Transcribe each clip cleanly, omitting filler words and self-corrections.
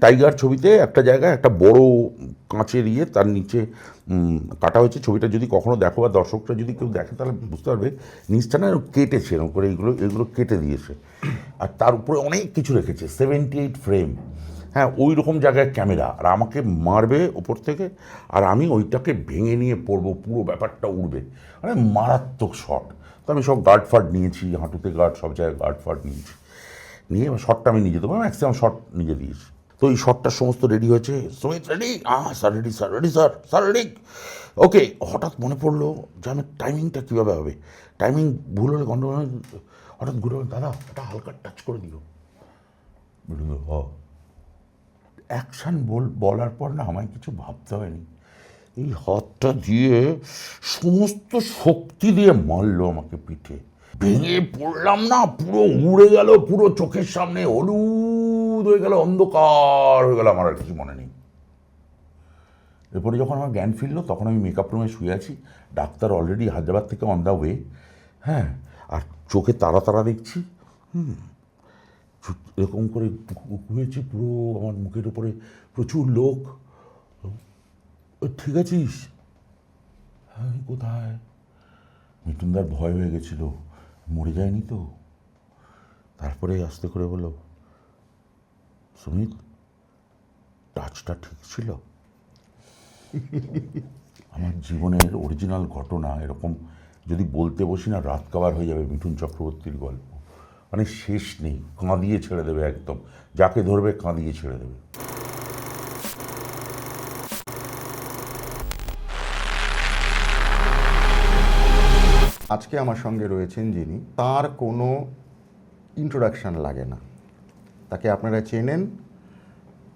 Tiger ছবিতে একটা জায়গায় একটা বড় কাঁচের তার নিচে কাটা হয়েছে। ছবিটা যদি কখনো দেখো বা দর্শকরা যদি কেউ দেখে তাহলে বুঝতে পারবে নিচটা না কেটেছে এরকম করে, এগুলো কেটে দিয়েছে। আর তার উপরে অনেক কিছু রেখেছে, 78 ফ্রেম, হ্যাঁ ওই রকম জায়গায় ক্যামেরা, আর আমাকে মারবে ওপর থেকে আর আমি ওইটাকে ভেঙে নিয়ে পড়বো, পুরো ব্যাপারটা উড়বে, মানে মারাত্মক শট। তো আমি সব গার্ড ফার্ড নিয়েছি, হাঁটুতে গার্ড, সব জায়গায় গার্ড ফার্ড নিয়েছি, নিয়ে শটটা আমি নিজে দেবো, ম্যাক্সিমাম শট নিজে দিয়েছি। তো এই শটটার সমস্ত রেডি হয়েছে, Sumit ready, sir ready, sir ready, sir sir ready, okay. হঠাৎ মনে পড়লো যে আমি টাইমিংটা কীভাবে হবে, টাইমিং ভুল হলে গন্ডগোল। হঠাৎ ঘুরে দাদা এটা হালকা টাচ করে দিও, অ্যাকশান বলার পর না আমায় কিছু ভাবতে হয়নি, এই হাতটা দিয়ে সমস্ত শক্তি দিয়ে মারলো আমাকে পিঠে, ভেঙে পড়লাম না, পুরো উড়ে গেল, পুরো চোখের সামনে হলুদ হয়ে গেল, অন্ধকার হয়ে গেল, আমার আর কিছু মনে নেই। এরপরে যখন আমার জ্ঞান ফিরলো তখন আমি মেকআপ রুমে শুয়ে আছি, ডাক্তার অলরেডি হায়দ্রাবাদ থেকে অন দ্য ওয়ে, হ্যাঁ, আর চোখে তারা তারা দেখছি, এরকম করে ঘুমিয়েছি, পুরো আমার মুখের উপরে প্রচুর লোক। ঠিক আছিস? হ্যাঁ, কোথায়? মিঠুনদার ভয় হয়ে গেছিল, মরে যায়নি তো। তারপরে আস্তে করে বললো, সুমিত টাচটা ঠিক ছিল? আমার জীবনের অরিজিনাল ঘটনা, এরকম যদি বলতে বসি না রাত কাবার হয়ে যাবে। মিঠুন চক্রবর্তীর গল্প, মানে শেষ নেই, কাঁদিয়ে ছেড়ে দেবে একদম, যাকে ধরবে কাঁদিয়ে ছেড়ে দেবে। আজকে আমার সঙ্গে রয়েছেন যিনি, তার কোনো ইন্ট্রোডাকশান লাগে না, তাকে আপনারা চেনেন,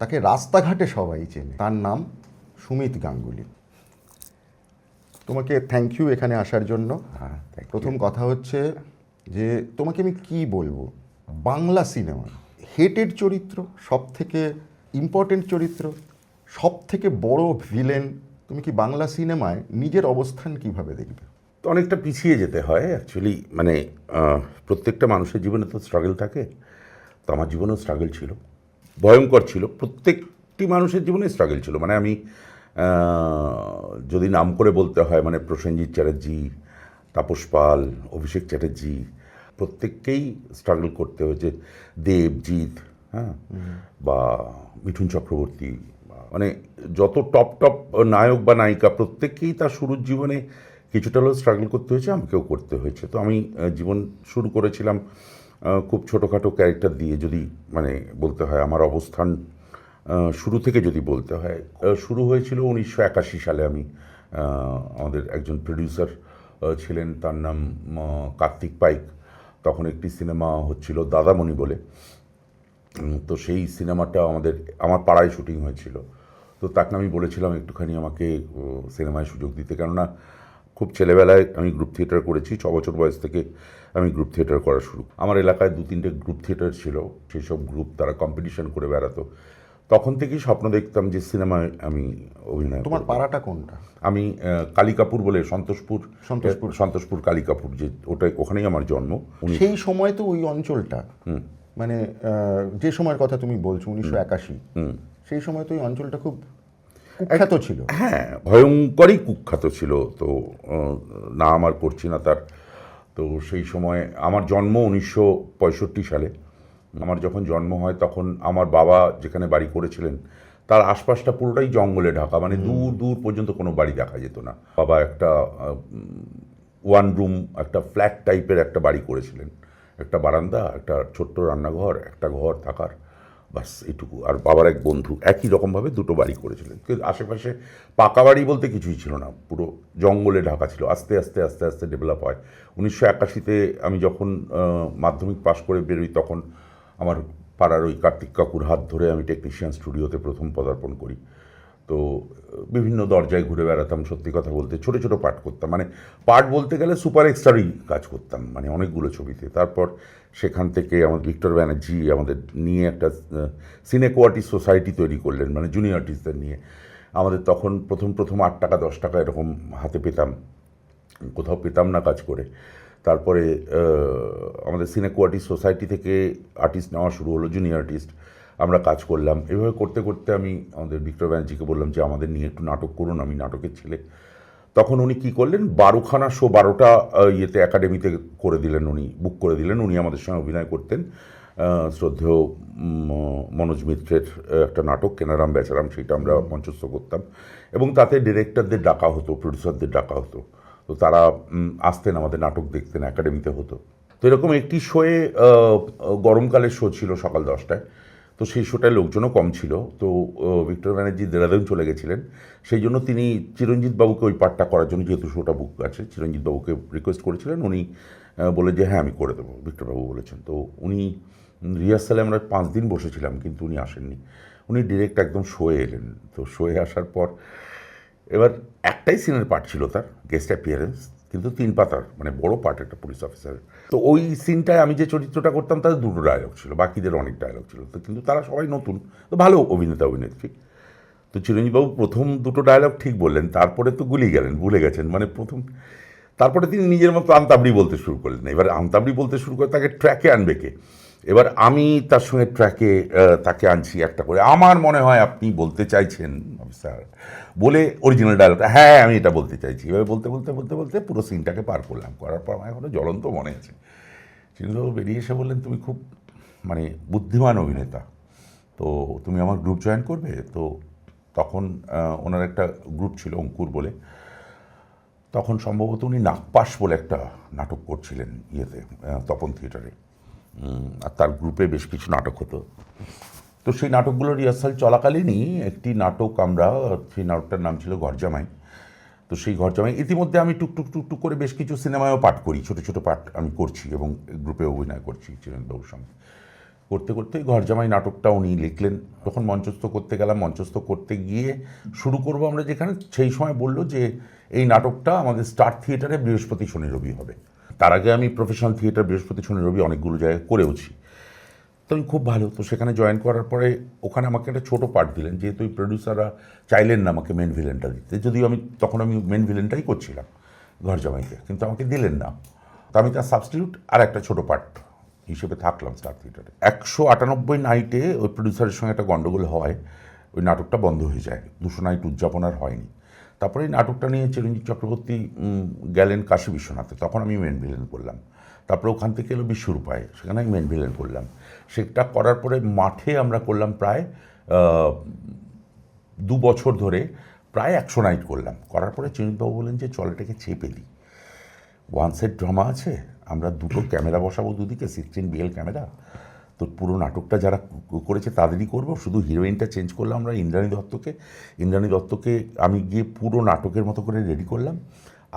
তাকে রাস্তাঘাটে সবাই চেনে, তার নাম সুমিত গাঙ্গুলি। তোমাকে থ্যাংক ইউ এখানে আসার জন্য। হ্যাঁ, প্রথম কথা হচ্ছে যে তোমাকে আমি কি বলবো, বাংলা সিনেমা হেটেড চরিত্র, সব থেকে ইম্পর্টেন্ট চরিত্র, সব থেকে বড় ভিলেন, তুমি কি বাংলা সিনেমায় নিজের অবস্থান কিভাবে দেখবে? তো অনেকটা পিছিয়ে যেতে হয় অ্যাকচুয়ালি, মানে প্রত্যেকটা মানুষের জীবনে তো স্ট্রাগল থাকে, তো আমার জীবনেও স্ট্রাগল ছিল, ভয়ঙ্কর ছিল, প্রত্যেকটি মানুষের জীবনে স্ট্রাগল ছিল। মানে আমি যদি নাম করে বলতে হয়, মানে প্রসেনজিৎ চ্যাটার্জি, তাপস পাল, অভিষেক চ্যাটার্জি, প্রত্যেককেই স্ট্রাগল করতে হয়েছে, দেবজিৎ, হ্যাঁ, বা মিঠুন চক্রবর্তী, মানে যত টপ টপ নায়ক বা নায়িকা প্রত্যেককেই তার শুরুর জীবনে কিছুটা হলেও স্ট্রাগল করতে হয়েছে, আমাকেও করতে হয়েছে। তো আমি জীবন শুরু করেছিলাম খুব ছোটোখাটো ক্যারেক্টার দিয়ে, যদি মানে বলতে হয় আমার অবস্থান শুরু থেকে যদি বলতে হয়, শুরু হয়েছিল 1981 সালে। আমি আমাদের একজন প্রডিউসার ছিলেন, তার নাম কার্তিক পাইক, তখন একটি সিনেমা হচ্ছিল দাদামণি বলে, তো সেই সিনেমাটা আমার পাড়ায় শুটিং হয়েছিল। তো তাকে আমি বলেছিলাম একটুখানি আমাকে সিনেমায় সুযোগ দিতে, কেননা খুব ছেলেবেলায় আমি গ্রুপ থিয়েটার করেছি, 6 বছর বয়স থেকে আমি গ্রুপ থিয়েটার করা শুরু। আমার এলাকায় 2-3টে গ্রুপ থিয়েটার ছিল, সেই সব গ্রুপ তারা কম্পিটিশন করে বেড়াতো। তখন থেকেই স্বপ্ন দেখতাম যে সিনেমায় আমি অভিনয় করব। তোমার পাড়াটা কোনটা? আমি কালিকাপুর বলে, সন্তোষপুর কালিকাপুর, যে ওখানেই আমার জন্ম। সেই সময় তো ওই অঞ্চলটা, মানে যে সময়ের কথা তুমি বলছো 1981, সেই সময় তো ওই অঞ্চলটা খুব কুখ্যাত ছিল। হ্যাঁ, ভয়ঙ্করই কুখ্যাত ছিল। তো না আমার করছি না তার। তো সেই সময় আমার জন্ম 1965 সালে। আমার যখন জন্ম হয় তখন আমার বাবা যেখানে বাড়ি করেছিলেন তার আশপাশটা পুরোটাই জঙ্গলে ঢাকা, মানে দূর দূর পর্যন্ত কোনো বাড়ি দেখা যেত না। বাবা একটা 1 রুম একটা ফ্ল্যাট টাইপের একটা বাড়ি করেছিলেন, একটা বারান্দা, একটা ছোট্ট রান্নাঘর, একটা ঘর থাকার, বাস এটুকু। আর বাবার এক বন্ধু একই রকমভাবে 2টো বাড়ি করেছিলেন, কিন্তু আশেপাশে পাকা বাড়ি বলতে কিছুই ছিল না, পুরো জঙ্গলে ঢাকা ছিল। আস্তে আস্তে আস্তে আস্তে ডেভেলপ হয়। 1981-তে আমি যখন মাধ্যমিক পাশ করে বেরোই, তখন আমার পাড়ার ওই কার্তিক কাকুর হাত ধরে আমি টেকনিশিয়ান স্টুডিওতে প্রথম পদার্পণ করি। তো বিভিন্ন দরজায় ঘুরে বেড়াতাম, সত্যি কথা বলতে ছোটো ছোটো পার্ট করতাম, মানে পার্ট বলতে গেলে সুপার এক্সট্রারই কাজ করতাম, মানে অনেকগুলো ছবিতে। তারপর সেখান থেকে আমাদের ভিক্টর ব্যানার্জি আমাদের নিয়ে একটা সিনেকো আর্টিস্ট সোসাইটি তৈরি করলেন, মানে জুনিয়র আর্টিস্টদের নিয়ে। আমাদের তখন প্রথম 8 টাকা 10 টাকা এরকম হাতে পেতাম, কোথাও পেতাম না কাজ করে। তারপরে আমাদের সিনেকো আর্টিস্ট সোসাইটি থেকে আর্টিস্ট নেওয়া শুরু হলো, জুনিয়র আর্টিস্ট। আমরা কাজ করলাম। এভাবে করতে করতে আমি আমাদের বিক্রম ব্যানার্জিকে বললাম যে আমাদের নিয়ে একটু নাটক করুন, আমি নাটকের ছেলে। তখন উনি কী করলেন, 12খানা শো 12টা ইয়েতে একাডেমিতে করে দিলেন, উনি বুক করে দিলেন। উনি আমাদের সঙ্গে অভিনয় করতেন। শ্রদ্ধেয় মনোজ মিত্রের একটা নাটক কেনারাম বেচারাম, সেটা আমরা মঞ্চস্থ করতাম এবং তাতে ডিরেক্টরদের ডাকা হতো, প্রডিউসারদের ডাকা হতো। তো তারা আসতেন আমাদের নাটক দেখতেন, একাডেমিতে হতো। তো এরকম একটি শোয়ে গরমকালের শো ছিল সকাল 10টায়। তো সেই শোটায় লোকজনও কম ছিল। তো বিক্টর ব্যানার্জি দেরাদুন চলে গেছিলেন, সেই জন্য তিনি চিরঞ্জিত বাবুকে ওই পার্টটা করার জন্য, যেহেতু শোটা বুক আছে, চিরঞ্জিত বাবুকে রিকোয়েস্ট করেছিলেন। উনি বলে যে হ্যাঁ আমি করে দেবো, বিক্টরবাবু বলেছেন। তো উনি রিহার্সালে আমরা 5 দিন বসেছিলাম, কিন্তু উনি আসেননি। উনি ডিরেক্ট একদম শোয়ে এলেন। তো শোয়ে আসার পর এবার একটাই সিনের পার্ট ছিল তার, গেস্ট অ্যাপিয়ারেন্স, কিন্তু 3 পাতার, মানে বড় পার্ট একটা পুলিশ অফিসার। তো ওই সিনটায় আমি যে চরিত্রটা করতাম তাদের 2টো ডায়লগ ছিল, বাকিদের অনেক ডায়লগ ছিল। তো কিন্তু তারা সবাই নতুন, তো ভালো অভিনেতা অভিনেত্রী। তো চিরঞ্জীববাবু প্রথম 2টো ডায়লগ ঠিক বললেন, তারপরে তো গুলিয়ে গেলেন, ভুলে গেছেন। মানে প্রথম, তারপরে তিনি নিজের মতো আমতাবড়ি বলতে শুরু করলেন। এবার আমতাবড়ি বলতে শুরু করে তাকে ট্র্যাকে আনবে কে? এবার আমি তার সঙ্গে ট্র্যাকে তাকে আনছি একটা করে। আমার মনে হয় আপনি বলতে চাইছেন অফিসার, বলে অরিজিনাল ডায়লগটা, হ্যাঁ আমি এটা বলতে চাইছি। এভাবে বলতে বলতে বলতে বলতে পুরো সিনটাকে পার করলাম। করার পর আমার এখনও জ্বলন্ত মনে আছে। চিরঞ্জীববাবু বেরিয়ে এসে বললেন, তুমি খুব মানে বুদ্ধিমান অভিনেতা, তো তুমি আমার গ্রুপ জয়েন করবে? তো তখন ওনার একটা গ্রুপ ছিল অঙ্কুর বলে, তখন সম্ভবত উনি নাগপাশ বলে একটা নাটক করছিলেন ইয়েতে, তপন থিয়েটারে। আর তার গ্রুপে বেশ কিছু নাটক হতো। তো সেই নাটকগুলোর রিহার্সাল চলাকালীনই একটি নাটক আমরা, সেই নাটকটার নাম ছিল ঘরজামাই। তো সেই ঘরজামাই ইতিমধ্যে আমি টুকটুক টুকটুক করে বেশ কিছু সিনেমায়ও পাঠ করি, ছোটো ছোটো পাঠ আমি করছি এবং গ্রুপে অভিনয় করছি চিরঞ্জীববাবুর সঙ্গে। করতে করতে ঘরজামাই নাটকটা উনি লিখলেন। তখন মঞ্চস্থ করতে গেলাম। মঞ্চস্থ করতে গিয়ে শুরু করব আমরা যেখানে, সেই সময় বলল যে এই নাটকটা আমাদের স্টার থিয়েটারে বৃহস্পতি শনি রবি হবে। তার আগে আমি প্রফেশনাল থিয়েটার বৃহস্পতি শনি রবি অনেকগুলো জায়গায় করেওছি। তো আমি খুব ভালো, তো সেখানে জয়েন করার পরে ওখানে আমাকে একটা ছোটো পার্ট দিলেন, যেহেতু ওই প্রডিউসাররা চাইলেন না আমাকে মেন ভিলেনটা দিতে, যদিও তখন আমি মেন ভিলেনটাই করছিলাম ঘরজামাইতে, কিন্তু আমাকে দিলেন না। তো আমি তার সাবস্টিটিউট আর একটা ছোটো পার্ট হিসেবে থাকলাম স্টার থিয়েটারে। 198 নাইটে ওই প্রডিউসারের সঙ্গে একটা গণ্ডগোল হয়, ওই নাটকটা বন্ধ হয়ে যায়। 200 নাইট উদযাপন আর হয়নি। তারপরে এই নাটকটা নিয়ে চিরঞ্জিত চক্রবর্তী গেলেন কাশী বিশ্বনাথে, তখন আমি মেন ভিলেন করলাম। তারপরে ওখান থেকে এলো বিশ্বরূপায়, সেখানে আমি মেন ভিলেন করলাম। সেটা করার পরে মাঠে আমরা করলাম প্রায় 2 বছর ধরে, প্রায় 100 নাইট করলাম। করার পরে চিরঞ্জিতবাবু বললেন যে চল এটাকে চেপে দিই, ওয়ান সেট ড্রামা আছে, আমরা 2টো ক্যামেরা বসাবো দুদিকে, 16 BL ক্যামেরা। তো পুরো নাটকটা যারা করেছে তাদেরই করব, শুধু হিরোইনটা চেঞ্জ করলাম আমরা ইন্দ্রাণী দত্তকে। ইন্দ্রাণী দত্তকে আমি গিয়ে পুরো নাটকের মতো করে রেডি করলাম।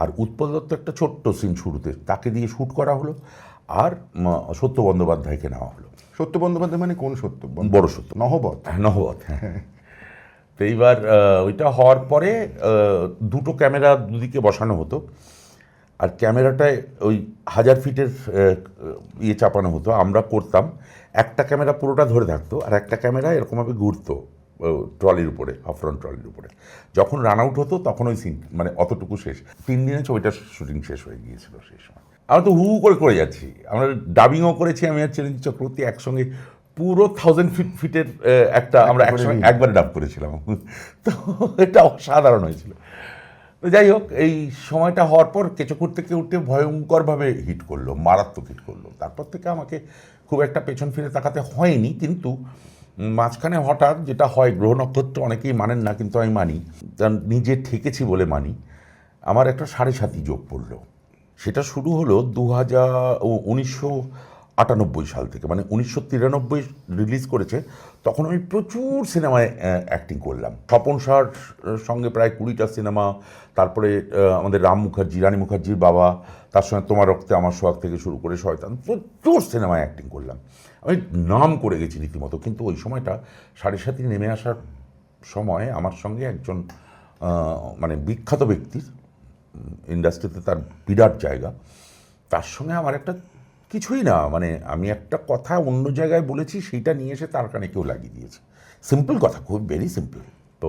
আর উৎপল দত্ত একটা ছোট্ট সিন শুরুতে, তাকে দিয়ে শ্যুট করা হলো। আর সত্য বন্দ্যোপাধ্যায়কে নেওয়া হলো। সত্য বন্দ্যোপাধ্যায় মানে কোন সত্য? বড় সত্য, নহবত। নহবত, হ্যাঁ। তো এইবার ওইটা হওয়ার পরে 2টো ক্যামেরা দুদিকে বসানো হতো, আর ক্যামেরাটায় ওই 1000 ফিটের ইয়ে চাপানো হতো। আমরা করতাম, একটা ক্যামেরা পুরোটা ধরে থাকতো, আর একটা ক্যামেরা এরকমভাবে ঘুরতো ট্রলির উপরে, হাফরন ট্রলির উপরে। যখন রান আউট হতো তখন ওই সিন, মানে অতটুকু শেষ। 3 দিনে ছবিটার শুটিং শেষ হয়ে গিয়েছিল সেই সময়। আমরা তো হু করে যাচ্ছি। আমরা ডাবিংও করেছি, আমি আর চিরঞ্জিত চক্রবর্তী একসঙ্গে পুরো 1000 ফিটের একটা আমরা একসঙ্গে একবারে ডাব করেছিলাম। তো এটা অসাধারণ হয়েছিল। তো যাই হোক, এই সময়টা হওয়ার পর কেচকুট থেকে উঠতে ভয়ঙ্করভাবে হিট করলো, মারাত্মক হিট করলো। তারপর থেকে আমাকে খুব একটা পেছন ফিরে তাকাতে হয়নি, কিন্তু মাঝখানে হঠাৎ যেটা হয়, গ্রহ নক্ষত্র অনেকেই মানেন না, কিন্তু আমি মানি, নিজে ঠেকেছি বলে মানি। আমার একটা 7.5 যোগ পড়লো। সেটা শুরু হলো 1998 সাল থেকে, মানে 1993 রিলিজ করেছে। তখন আমি প্রচুর সিনেমায় অ্যাক্টিং করলাম। স্বপন শাহর সঙ্গে প্রায় 20টা সিনেমা, তারপরে আমাদের রাম মুখার্জি, রানী মুখার্জির বাবা, তার সঙ্গে তোমার রক্তে আমার সোহাগ থেকে শুরু করে শয়তান, প্রচুর সিনেমায় অ্যাক্টিং করলাম। আমি নাম করে গেছি রীতিমতো। কিন্তু ওই সময়টা 7.5 নেমে আসার সময় আমার সঙ্গে একজন মানে বিখ্যাত ব্যক্তির, ইন্ডাস্ট্রিতে তার বিরাট জায়গা, তার সঙ্গে আমার একটা কিছুই না, মানে আমি একটা কথা অন্য জায়গায় বলেছি, সেইটা নিয়ে এসে তার কানে কেউ লাগিয়ে দিয়েছে। সিম্পল কথা, খুব ভেরি সিম্পল। তো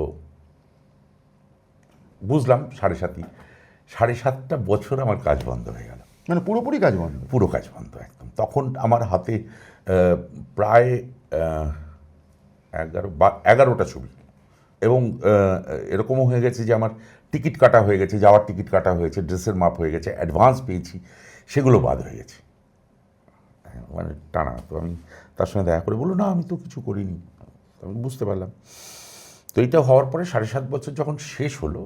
বুঝলাম 7.5 বছর আমার কাজ বন্ধ হয়ে গেল। মানে পুরোপুরি কাজ বন্ধ? পুরো কাজ বন্ধ একদম। তখন আমার হাতে প্রায় 11টা ছবি, এবং এরকমও হয়ে গেছে যে আমার টিকিট কাটা হয়ে গেছে, যাওয়ার টিকিট কাটা হয়েছে, ড্রেসের মাপ হয়ে গেছে, অ্যাডভান্স পেয়েছি, সেগুলো বাদ হয়ে গেছে, মানে টানা। তো আমি তার সঙ্গে দেখা করে বললো, না আমি তো কিছু করিনি। তো আমি বুঝতে পারলাম। তো এইটা হওয়ার পরে 7.5 বছর যখন শেষ হলো,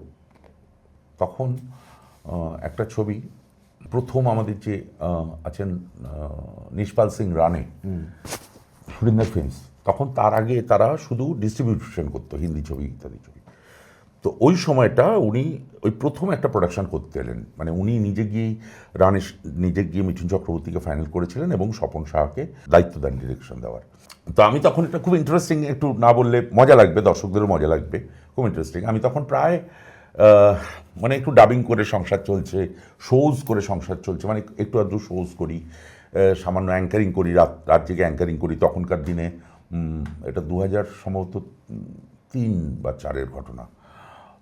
তখন একটা ছবি, প্রথম আমাদের যে আছেন নিশপাল সিং রানে, সুরিন্দর ফিল্মস, তখন তার আগে তারা শুধু ডিস্ট্রিবিউশন করতো হিন্দি ছবি ইত্যাদি ছবি। তো ওই সময়টা উনি ওই প্রথম একটা প্রোডাকশন করতে এলেন, মানে উনি নিজে গিয়েই নিজে গিয়ে মিঠুন চক্রবর্তীকে ফাইনাল করেছিলেন এবং স্বপন শাহকে দায়িত্ব দেন ডিরেকশন দেওয়ার। তো আমি তখন এটা খুব ইন্টারেস্টিং, একটু না বললে মজা লাগবে, দর্শকদেরও মজা লাগবে, খুব ইন্টারেস্টিং। আমি তখন প্রায় মানে একটু ডাবিং করে সংসার চলছে, শোজ করে সংসার চলছে, মানে একটু আধটু শোজ করি, সামান্য অ্যাঙ্কারিং করি, রাত জেগে অ্যাঙ্কারিং করি। তখনকার দিনে এটা 2000 সম্ভবত 3 বা 4-এর ঘটনা।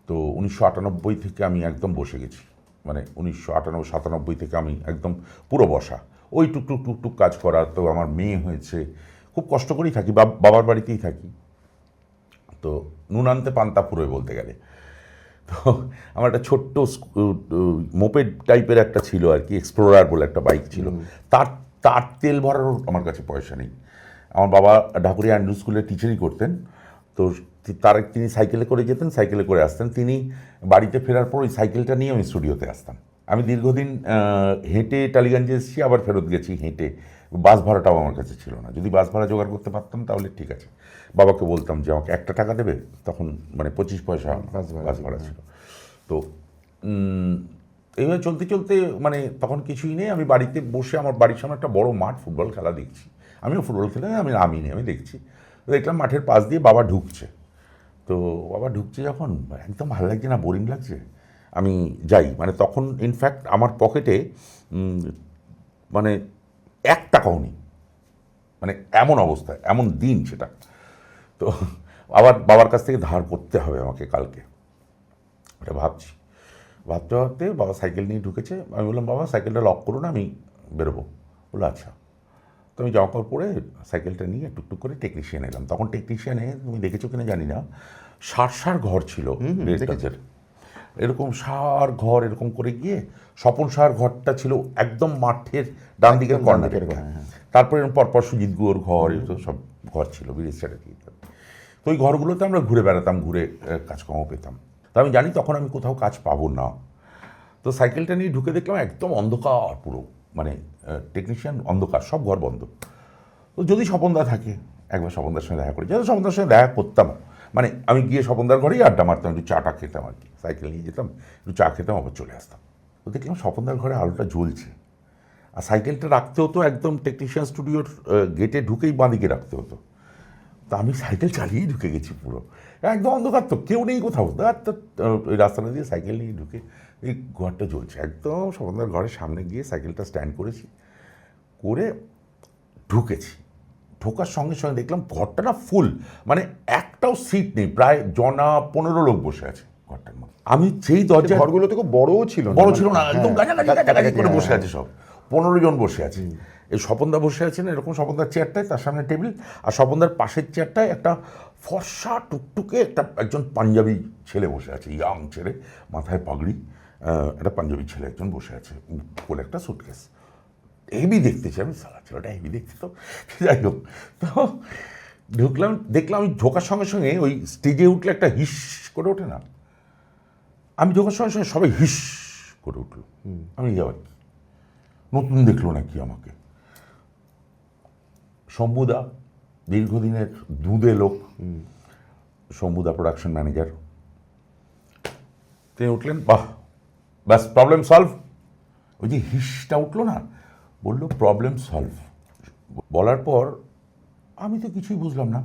তো 1998 থেকে আমি একদম বসে গেছি, মানে 1998-97 থেকে আমি একদম পুরো বসা, ওই টুকটুক টুকটুক কাজ করা। তো আমার মেয়ে হয়েছে, খুব কষ্ট করেই থাকি, বাবার বাড়িতেই থাকি। তো নুন আনতে পান্তা ফুরোয় বলতে গেলে। তো আমার একটা ছোট্ট মোপেড টাইপের একটা ছিল আর কি, এক্সপ্লোরার বলে একটা বাইক ছিল, তার তেল ভরারও আমার কাছে পয়সা নেই। আমার বাবা ঢাকুরিয়া অ্যান্ড্রু স্কুলে টিচারই করতেন, তো তিনি সাইকেলে করে যেতেন, সাইকেলে করে আসতেন। তিনি বাড়িতে ফেরার পর ওই সাইকেলটা নিয়ে আমি স্টুডিওতে আসতাম। আমি দীর্ঘদিন হেঁটে টালিগঞ্জে এসেছি, আবার ফেরত গেছি হেঁটে। বাস ভাড়াটাও আমার কাছে ছিল না, যদি বাস ভাড়া জোগাড় করতে পারতাম তাহলে ঠিক আছে। বাবাকে বলতাম যে আমাকে 1 টাকা দেবে, তখন মানে 25 পয়সা বাস ভাড়া ছিল। তো এইভাবে চলতে চলতে মানে তখন কিছুই নেই, আমি বাড়িতে বসে, আমার বাড়ির সামনে একটা বড় মাঠ, ফুটবল খেলা দেখছি। আমিও ফুটবল খেলে আমি নামিনি, আমি দেখছি, দেখলাম মাঠের পাশ দিয়ে বাবা ঢুকছে। তো বাবা ঢুকছে যখন, একদম ভালো লাগছে না, বোরিং লাগছে, আমি যাই। মানে তখন ইনফ্যাক্ট আমার পকেটে মানে 1 টাকাও নেই, মানে এমন অবস্থায়, এমন দিন সেটা। তো আবার বাবার কাছ থেকে ধার করতে হবে আমাকে কালকে, এটা ভাবতে ভাবতে বাবা সাইকেল নিয়ে ঢুকেছে। আমি বললাম, বাবা সাইকেলটা লক করুন, আমি বেরোবো। বললো আচ্ছা। তো আমি জামা কাপড় পরে সাইকেলটা নিয়ে টুকটুক করে টেকনিশিয়ান এলাম। তখন টেকনিশিয়ানে, তুমি দেখেছো কিনা জানি না, সার ঘর ছিল রেডটাজের, এরকম সার ঘর, এরকম করে গিয়ে স্বপন সার ঘরটা ছিল একদম মাঠের ডান দিকের কর্নারে। তারপরে এরকম পরপর সুজিত গুয়োর ঘর, এগুলো সব ঘর ছিল, ব্রিজ স্ট্র্যাটেজি। তো ওই ঘরগুলোতে আমরা ঘুরে বেড়াতাম, ঘুরে কাজকর্ম পেতাম। তো আমি জানি তখন আমি কোথাও কাজ পাবো না। তো সাইকেলটা নিয়ে ঢুকে দেখলাম একদম অন্ধকার পুরো, মানে টেকনিশিয়ান, অন্ধকার, সব ঘর বন্ধ। তো যদি স্বপনদা থাকে, একবার স্বপনদার সঙ্গে দেখা করি, যেহেতু স্বপনদার সঙ্গে দেখা করতাম, মানে আমি গিয়ে স্বপনদার ঘরেই আড্ডা মারতাম, একটু চাটা খেতাম আর কি, সাইকেল নিয়ে যেতাম, একটু চা খেতাম, আবার চলে আসতাম। তো দেখলাম স্বপনদার ঘরে আলোটা জ্বলছে, আর সাইকেলটা রাখতে হতো একদম টেকনিশিয়ান স্টুডিওর গেটে ঢুকেই বাঁদিকে রাখতে হতো। তা আমি সাইকেল চালিয়েই ঢুকে গেছি পুরো, একদম অন্ধকার, তো কেউ নেই কোথাও। ওই রাস্তাটা দিয়ে সাইকেল নিয়ে ঢুকে এই ঘরটা জ্বলছে, একদম স্বপনদার ঘরের সামনে গিয়ে সাইকেলটা স্ট্যান্ড করেছি, করে ঢুকেছি। ঢোকার সঙ্গে সঙ্গে দেখলাম ঘরটা না ফুল, মানে একটাও সিট নেই, প্রায় 15 লোক বসে আছে ঘরটার মধ্যে। আমি যেই দরজা, ঘরগুলো তো খুব বড়ও ছিল না, বড় ছিল না, একদম গাছাগাছি করে বসে আছে, সব 15 জন বসে আছে। এই স্বপনদা বসে আছেন এরকম, স্বপনদার চেয়ারটায়, তার সামনে টেবিল, আর স্বপনদার পাশের চেয়ারটায় একটা ফর্সা টুকটুকে একজন পাঞ্জাবি ছেলে বসে আছে, ইয়াং ছেলে, মাথায় পাগড়ি, একটা পাঞ্জাবি ছেলে একজন বসে আছে, কোলে একটা সুটকেস। হেভি দেখতেছি আমি, সারা ছেলেটা হেভি দেখছি। তো যাই হোক, তো ঢুকলাম, দেখলাম, আমি ঢোকার সঙ্গে সঙ্গে ওই স্টেজে উঠলে একটা হিস করে ওঠে না, আমি ঢোকার সঙ্গে সঙ্গে সবাই হিস করে উঠলো। আমি যাবার কি, নতুন দেখলো নাকি আমাকে। শম্ভুদা, দীর্ঘদিনের দুধে লোক, শম্ভুদা প্রোডাকশন ম্যানেজার, তিনি উঠলেন, বাহ, ব্যাস, প্রবলেম সলভ। ওই যে হিসটা উঠলো না, বললো প্রবলেম সলভ। বলার পর আমি তো কিছুই বুঝলাম না।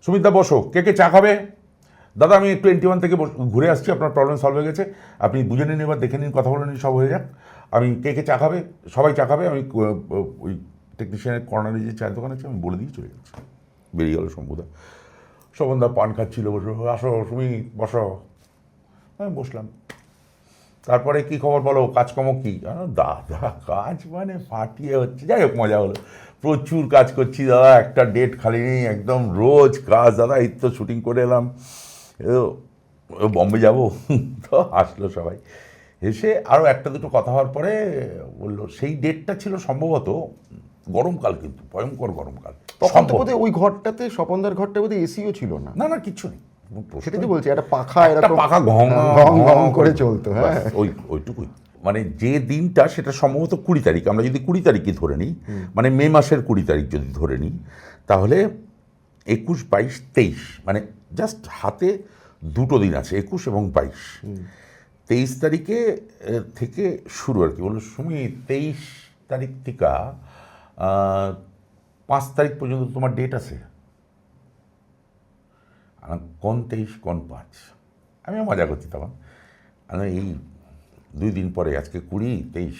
সুমিতদা বসো, কে কে চা খাবে? দাদা আমি একটু 21 থেকে ঘুরে আসছি, আপনার প্রবলেম সলভ হয়ে গেছে, আপনি বুঝে নিন, এবার দেখে নিন, কথা বলে নিন, সব হয়ে যাক। আমি কে কে চা খাবে? সবাই চা খাবে। আমি ওই টেকনিশিয়ানের কর্নারে যে চায়ের দোকান আছে আমি বলে দিয়ে চলে গেছি। বেরিয়ে গেল শম্ভুদা। শোভনদা পান খাচ্ছিল, বসে, আসো সুমি বসো। আমি বসলাম। তারপরে কি খবর বলো, কাজকর্ম কি? দাদা কাজ মানে ফাটিয়ে হচ্ছে, যাই হোক মজা হলো, প্রচুর কাজ করছি দাদা, একটা ডেট খালি নেই, একদম রোজ কাজ দাদা। এই তো শুটিং করে এলাম, বম্বে যাব। তো হাসলো সবাই, এসে আরও একটা দুটো কথা হওয়ার পরে বললো, সেই ডেটটা ছিল সম্ভবত গরমকাল, কিন্তু ভয়ঙ্কর গরমকাল। তখন তো বোধহয় ওই ঘরটাতে, স্বপনদার ঘরটা বোধহয় এসিও ছিল না। না না, কিচ্ছু নেই। সেটাই তো বলছি, একটা পাখা একটা এরকম পাখা ঘং ঘং ঘং করে চলতো। হ্যাঁ, ওইটুকুই। মানে যে দিনটা, সেটা সম্ভবত 20 তারিখ, আমরা যদি 20 তারিখই ধরে নিই, মানে মে মাসের 20 তারিখ যদি ধরে নিই, তাহলে 21, 22, 23, মানে জাস্ট হাতে দুটো দিন আছে, 21 এবং 22। 23 তারিখে থেকে শুরু আর কি। বললো, সুমিত 23 তারিখ থেকে 5 তারিখ পর্যন্ত তোমার ডেট আছে। কোন 23, কোন 5? আমি মজা করছি তখন। এই 2 দিন পরে, আজকে 20, 23,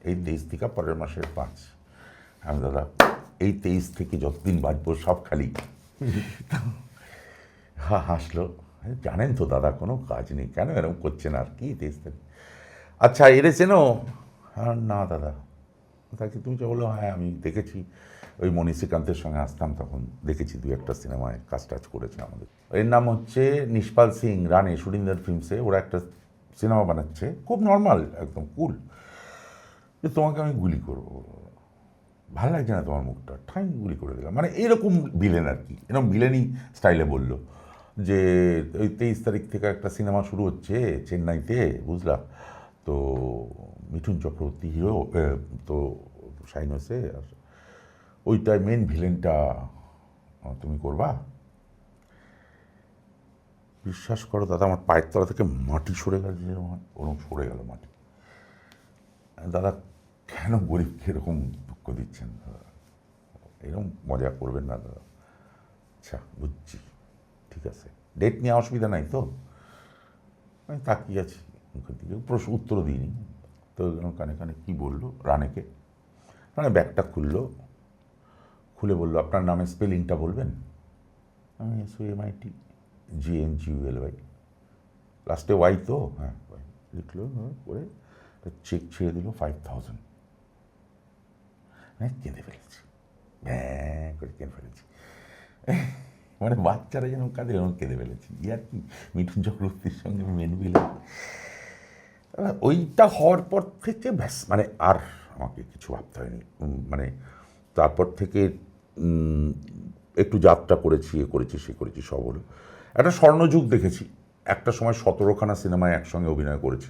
এই 23 থেকে পরের মাসের 5। আমি দাদা এই 23 থেকে যতদিন বাঁচবো সব খালি। হাসলো, জানেন তো দাদা কোনো কাজ নেই, কেন এরকম করছেন আর কি 23 তারিখ? আচ্ছা এরে চেনো? না দাদা। তাকে তুমি যে বললো, হ্যাঁ আমি দেখেছি, ওই মণি শ্রীকান্তের সঙ্গে আসতাম তখন, দেখেছি 2-1টা সিনেমায় কাজ টাজ করেছে আমাদের। এর নাম হচ্ছে নিষ্পাল সিং রানে, সুরিন্দর ফিল্মসে ওরা একটা সিনেমা বানাচ্ছে, খুব নর্মাল, একদম কুল। যে তোমাকে আমি গুলি করবো, ভালো লাগছে না তোমার মুখটা, ঠাই গুলি করে দিলাম, মানে এরকম ভিলেন আর কি, এরকম ভিলেনই স্টাইলে বললো যে ওই 23 তারিখ থেকে একটা সিনেমা শুরু হচ্ছে চেন্নাইতে, বুঝলা তো, মিঠুন চক্রবর্তী হিরো, তো সাইন হয়েছে, আর ওইটাই মেন ভিলেনটা তুমি করবা। বিশ্বাস করো দাদা, আমার পায়ের তলা থেকে মাটি সরে গেল, যেরকম ওরকম সরে গেল মাটি। দাদা কেন গরিবকে এরকম দুঃখ দিচ্ছেন দাদা, এরকম মজা করবেন না দাদা। আচ্ছা বুঝছি, ঠিক আছে, ডেট নিয়ে অসুবিধা নাই তো? আমি তাকিয়ে আছি মুখের দিকে, প্রশ্ন উত্তর দিইনি তো। কানে কানে কী বললো রানেকে, মানে ব্যাগটা খুললো, খুলে বললো, আপনার নামের স্পেলিংটা বলবেন? আমি SOMIT GNGULY, লাস্টে ওয়াই তো, হ্যাঁ ওয়াই লিখলো, করে চেক ছেড়ে দিল 5000। হ্যাঁ কেঁদে ফেলেছি, হ্যাঁ করে কেঁদে ফেলেছি, মানে বাচ্চারা যেন কাঁদে এরকম কেঁদে ফেলেছি। আর কি মিঠুন চক্রবর্তীর সঙ্গে মেন ভিলেন। ওইটা হওয়ার পর থেকে ব্যাস, মানে আর আমাকে কিছু ভাবতে হয়নি। মানে তারপর থেকে একটু যাত্রা করেছি, এ করেছি, সে করেছি, সব হলো। একটা স্বর্ণযুগ দেখেছি, একটা সময় 17খানা সিনেমায় একসঙ্গে অভিনয় করেছি,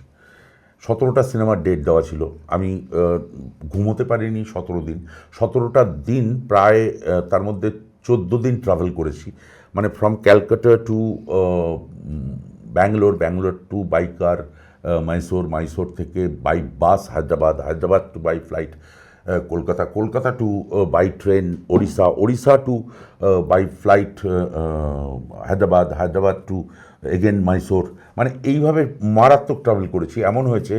17টা সিনেমার ডেট দেওয়া ছিল। আমি ঘুমোতে পারিনি 17 দিন, 17টা দিন প্রায়, তার মধ্যে 14 দিন ট্রাভেল করেছি, মানে from Calcutta to Bangalore, Bangalore to by car Mysore, Mysore থেকে by bus Hyderabad, Hyderabad to by flight Kolkata, Kolkata to by train Odisha, Odisha to by flight Hyderabad, Hyderabad to again Mysore. মানে এইভাবে মারাত্মক ট্রাভেল করেছি। এমন হয়েছে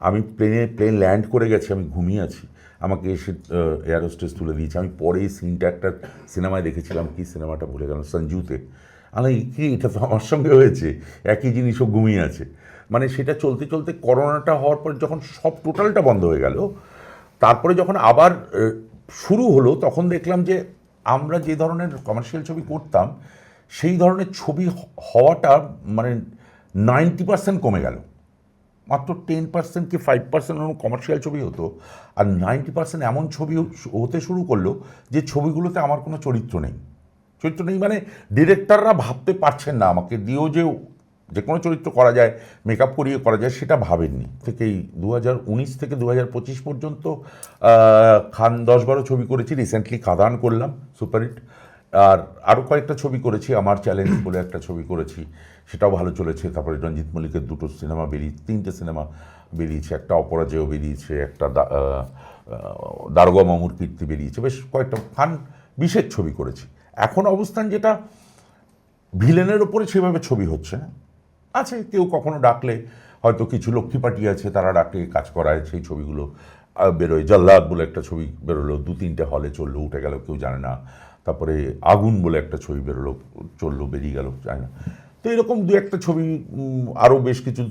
আমি প্লেন ল্যান্ড করে গেছি, আমি ঘুমিয়ে আছি, আমাকে এসে এয়ার হোস্টেস তুলে দিয়েছে। আমি পরে এই সিনটা একটা সিনেমায় দেখেছিলাম, কি সিনেমাটা ভুলে গেলাম, সঞ্জুতে। আমি কি, এটা তো আমার সঙ্গে হয়েছে, একই জিনিসও ঘুমিয়ে আছে। মানে সেটা চলতে চলতে করোনাটা হওয়ার পর যখন সব টোটালটা বন্ধ হয়ে গেল, তারপরে যখন আবার শুরু হলো, তখন দেখলাম যে আমরা যে ধরনের কমার্শিয়াল ছবি করতাম, সেই ধরনের ছবি হওয়াটা মানে 90% কমে গেল। মাত্র 10% কি 5% কমার্শিয়াল ছবি হতো, আর 90% এমন ছবি হতে শুরু করলো যে ছবিগুলোতে আমার কোনো চরিত্র নেই। চরিত্র নেই মানে ডিরেক্টররা ভাবতে পারছেন না আমাকে দিয়েও যে কোনো চরিত্র করা যায়, মেকআপ করিয়ে করা যায়, সেটা ভাবেননি। থেকেই 2019 থেকে 2025 পর্যন্ত খান 10-12 ছবি করেছি, রিসেন্টলি খাদান করলাম, সুপারহিট। আর আরও কয়েকটা ছবি করেছি, আমার চ্যালেঞ্জ বলে একটা ছবি করেছি, সেটাও ভালো চলেছে। তারপরে রঞ্জিত মল্লিকের 2টো সিনেমা 3টে সিনেমা বেরিয়েছে, একটা অপরাজেয় বেরিয়েছে, একটা দারোগা মামুর কীর্তি বেরিয়েছে, বেশ কয়েকটা ফান বিশেষ ছবি করেছি। এখন অবস্থান যেটা, ভিলেনের ওপরে সেভাবে ছবি হচ্ছে না। আছে কেউ কখনো ডাকলে, হয়তো কিছু লক্ষ্মীপাটি আছে, তারা ডাকে কাজ করায়, সেই ছবিগুলো বেরোয়। জল্লাদ বলে একটা ছবি বেরোলো, 2-3টে হলে চললো, উঠে গেল, কেউ জানে না। তারপরে আগুন বলে একটা ছবি বেরোলো, চললো, বেরিয়ে গেল, জানে না। তো এরকম দু একটা ছবি আরও বেশ কিছু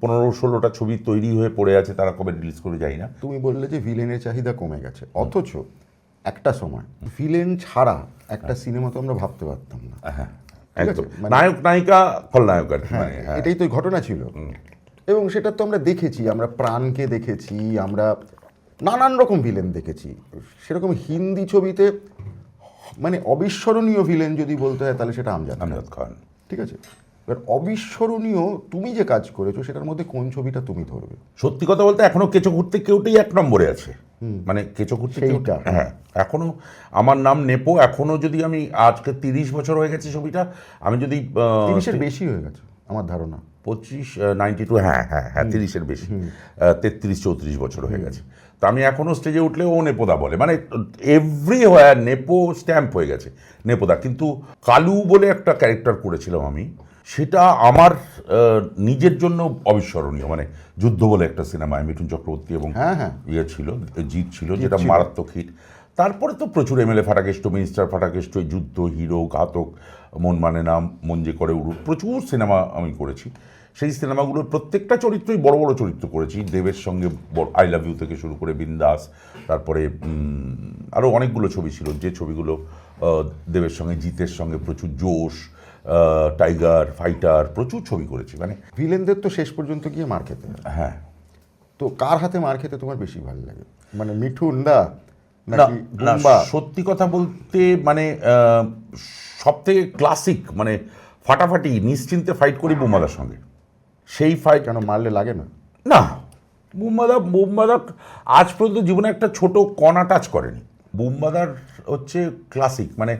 15-16টা ছবি তৈরি হয়ে পড়ে আছে, তারা কবে রিলিজ করে যাই না। তুমি বললে যে ভিলেনের চাহিদা কমে গেছে, অথচ একটা সময় ভিলেন ছাড়া একটা সিনেমা তো আমরা ভাবতে পারতাম না। হ্যাঁ ঠিক আছে? একদম, মানে- নায়ক নায়িকা খলনায়ক আর কি, হ্যাঁ, মানে হ্যাঁ। এটাই তো ঘটনা ছিল। এবং সেটা তো আমরা দেখেছি, আমরা প্রাণকে দেখেছি, আমরা নানান রকম ভিলেন দেখেছি। সেরকম হিন্দি ছবিতে মানে অবিস্মরণীয় ভিলেন যদি বলতে হয় তাহলে সেটা আমজাদ খান। আমজাদ খান। ঠিক আছে, এবার অবিস্মরণীয় তুমি যে কাজ করেছো সেটার মধ্যে কোন ছবিটা তুমি ধরবে? সত্যি কথা বলতে এখনো কেঁচো ঘুরতে কেউটাই 1 নম্বরে আছে, মানে কেঁচো ঘুরতে সেইটা। হ্যাঁ এখনো আমার নাম নেপো। এখনো যদি আমি আজকে 30 বছর হয়ে গেছে ছবিটা, আমি যদি 30-এর বেশি হয়ে গেছে আমার ধারণা। 92 হ্যাঁ হ্যাঁ হ্যাঁ 30-এর বেশি, 33-34 বছর হয়ে গেছে। তো আমি এখনো স্টেজে উঠলে ও নেপোদা বলে, মানে এভরিওয়্যার নেপো স্ট্যাম্প হয়ে গেছে নেপোদা। কিন্তু কালু বলে একটা ক্যারেক্টার করেছিলাম আমি, সেটা আমার নিজের জন্য অবিস্মরণীয়। মানে যুদ্ধ বলে একটা সিনেমায় মিঠুন চক্রবর্তী এবং হ্যাঁ, হ্যাঁ। ইয়ে ছিল, জিৎ ছিল, যেটা মারাত্মক হিট। তারপরে তো প্রচুর এমএলএ ফাটাকেষ্ট, মিনিস্টার ফাটাকেষ্ট, যুদ্ধ, হিরো, ঘাতক, মন মানে না, মন যে করে উড়ুক, প্রচুর সিনেমা আমি করেছি। সেই সিনেমাগুলোর প্রত্যেকটা চরিত্রই বড় বড় চরিত্র করেছি। দেবের সঙ্গে আই লাভ ইউ থেকে শুরু করে বিন্দাস, তারপরে আরও অনেকগুলো ছবি ছিল যে ছবিগুলো দেবের সঙ্গে, জিতের সঙ্গে প্রচুর জোশ, টাইগার, ফাইটার, প্রচুর ছবি করেছি। মানে ভিলেনদের তো শেষ পর্যন্ত গিয়ে মার খেতে হয়। হ্যাঁ, তো কার হাতে মার খেতে তোমার বেশি ভালো লাগে? মানে মিঠুন দা না নাকি না, বুম্বা? সত্যি কথা বলতে মানে সব থেকে ক্লাসিক, মানে ফাটাফাটি নিশ্চিন্তে ফাইট করি বুম্বাদার সঙ্গে। সেই ফাইট কেন মারলে লাগে না? না, বুম্বাদা আজ পর্যন্ত জীবনে একটা ছোট কণা টাচ করেনি। বুম্বাদার হচ্ছে ক্লাসিক, মানে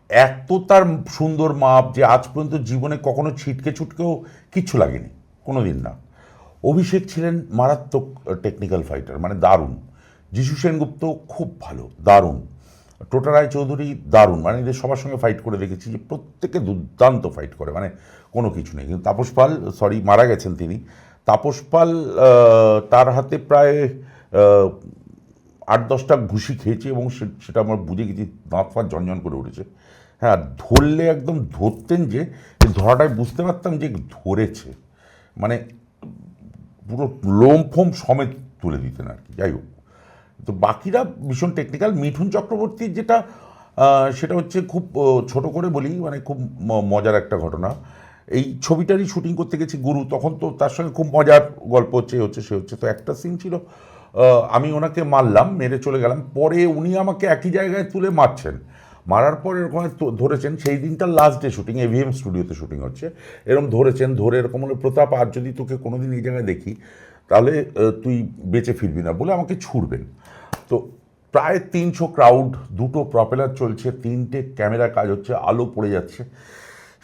এত তার সুন্দর মাপ যে আজ পর্যন্ত জীবনে কখনো ছিটকে ছুটকেও কিচ্ছু লাগেনি, কোনো দিন না। অভিষেক ছিলেন মারাত্মক টেকনিক্যাল ফাইটার, মানে দারুণ। যিশু সেনগুপ্ত খুব ভালো, দারুণ। টোটা রায়চৌধুরী দারুণ, মানে এদের সবার সঙ্গে ফাইট করে দেখেছি যে প্রত্যেকে দুর্দান্ত ফাইট করে, মানে কোনো কিছু নেই। কিন্তু তাপস পাল, সরি মারা গেছেন তিনি, তাপস পাল, তার হাতে প্রায় 8-10টা ঘুষি খেয়েছি এবং সেটা আমার বুঝে গেছি, দাঁত ফাঁত ঝনঝন করে উঠেছে। হ্যাঁ, ধরলে একদম ধরতেন যে ধরাটাই বুঝতে পারতাম যে ধরেছে, মানে পুরো লোম ফোম সমেত তুলে দিতেন আর কি। যাই হোক, তো বাকিরা ভীষণ টেকনিক্যাল। মিঠুন চক্রবর্তীর যেটা সেটা হচ্ছে খুব ছোট করে বলি, মানে খুব মজার একটা ঘটনা। এই ছবিটারই শুটিং করতে গেছি গুরু, তখন তো তার সঙ্গে খুব মজার গল্প হচ্ছে সে হচ্ছে। তো একটা সিন ছিল, আমি ওনাকে মারলাম, মেরে চলে গেলাম, পরে উনি আমাকে একই জায়গায় তুলে মারছেন। মারার পর এরকম ধরেছেন, সেই দিনটা লাস্ট ডে শুটিং, এভিএম স্টুডিওতে শুটিং হচ্ছে, এরকম ধরেছেন, ধরে এরকম হলো, প্রতাপ আর যদি তোকে কোনোদিন এই জায়গায় দেখি তাহলে তুই বেঁচে ফিরবি না বলে আমাকে ছুড়বেন। তো প্রায় 300 ক্রাউড, 2টো প্রপেলার চলছে, 3টে ক্যামেরা কাজ হচ্ছে, আলো পড়ে যাচ্ছে,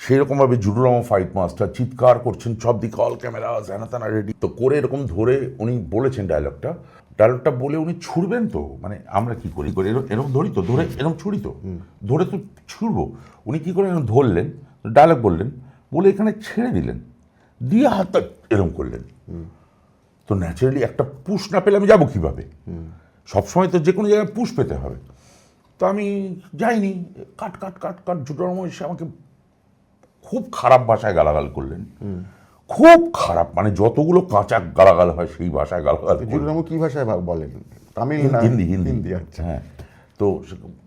সেরকমভাবে জুডুরাম ফাইট মাস্টার চিৎকার করছেন সব দিকে, অল ক্যামেরা জানাতানা রেডি। তো করে এরকম ধরে উনি বলেছেন ডায়লগটা বলে উনি ছুড়বেন। তো মানে আমরা কি করি এরকম ধরি তো, ধরে এরকম ছুড়ি তো, ধরে তো ছুড়বো। উনি কী করে এরকম ধরলেন, ডায়লগ বললেন, বলে এখানে ছেড়ে দিলেন, দিয়ে হাতটা এরকম করলেন। তো ন্যাচারালি একটা পুশ না পেলে আমি যাবো কীভাবে? সবসময় তো যে কোনো জায়গায় পুশ পেতে হবে। তো আমি যাইনি, কাট কাট কাট কাট জুডুরাম এসে আমাকে খুব খারাপ ভাষায় গালাগাল করলেন, খুব খারাপ, মানে যতগুলো কাঁচা গালাগাল হয় সেই ভাষায় গালাগাল করলেন। জুডুরামু কি ভাষায় বলেন? তামিল না হিন্দি। আচ্ছা। হ্যাঁ, তো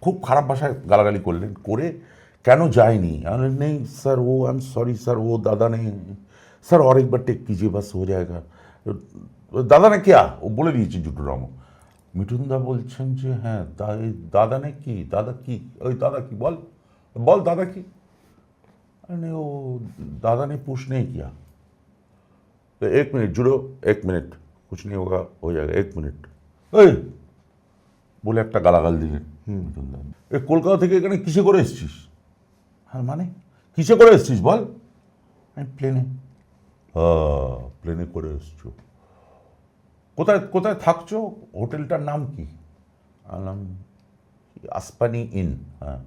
খুব খারাপ ভাষায় গালাগালি করলেন, করে কেন যায়নি, নেই স্যার ও, আই এম সরি স্যার, ও দাদা নেই স্যার, और एक बार टेक कीजिए बस हो जाएगा। দাদা না क्या, ও বলে দিয়েছে জুডুরামও। মিঠুনদা বলছেন যে হ্যাঁ দাদা ने কি, দাদা কি, ওই দাদা কি, বল দাদা কি। अरे वो दादा ने पुश नहीं किया। तो 1 मिनट जुड़ो, 1 मिनट, कुछ नहीं होगा, हो जाएगा, 1 मिनट বলে একটা গালাগাল দিলেন। এ কলকাতা থেকে এখানে কিসে করে এসছিস? হ্যাঁ মানে কিসে করে এসছিস বল? আমি প্লেনে। প্লেনে করে এসছো, কোথায় কোথায় থাকছো, হোটেলটার নাম কি? নাম আসপানি ইন। হ্যাঁ,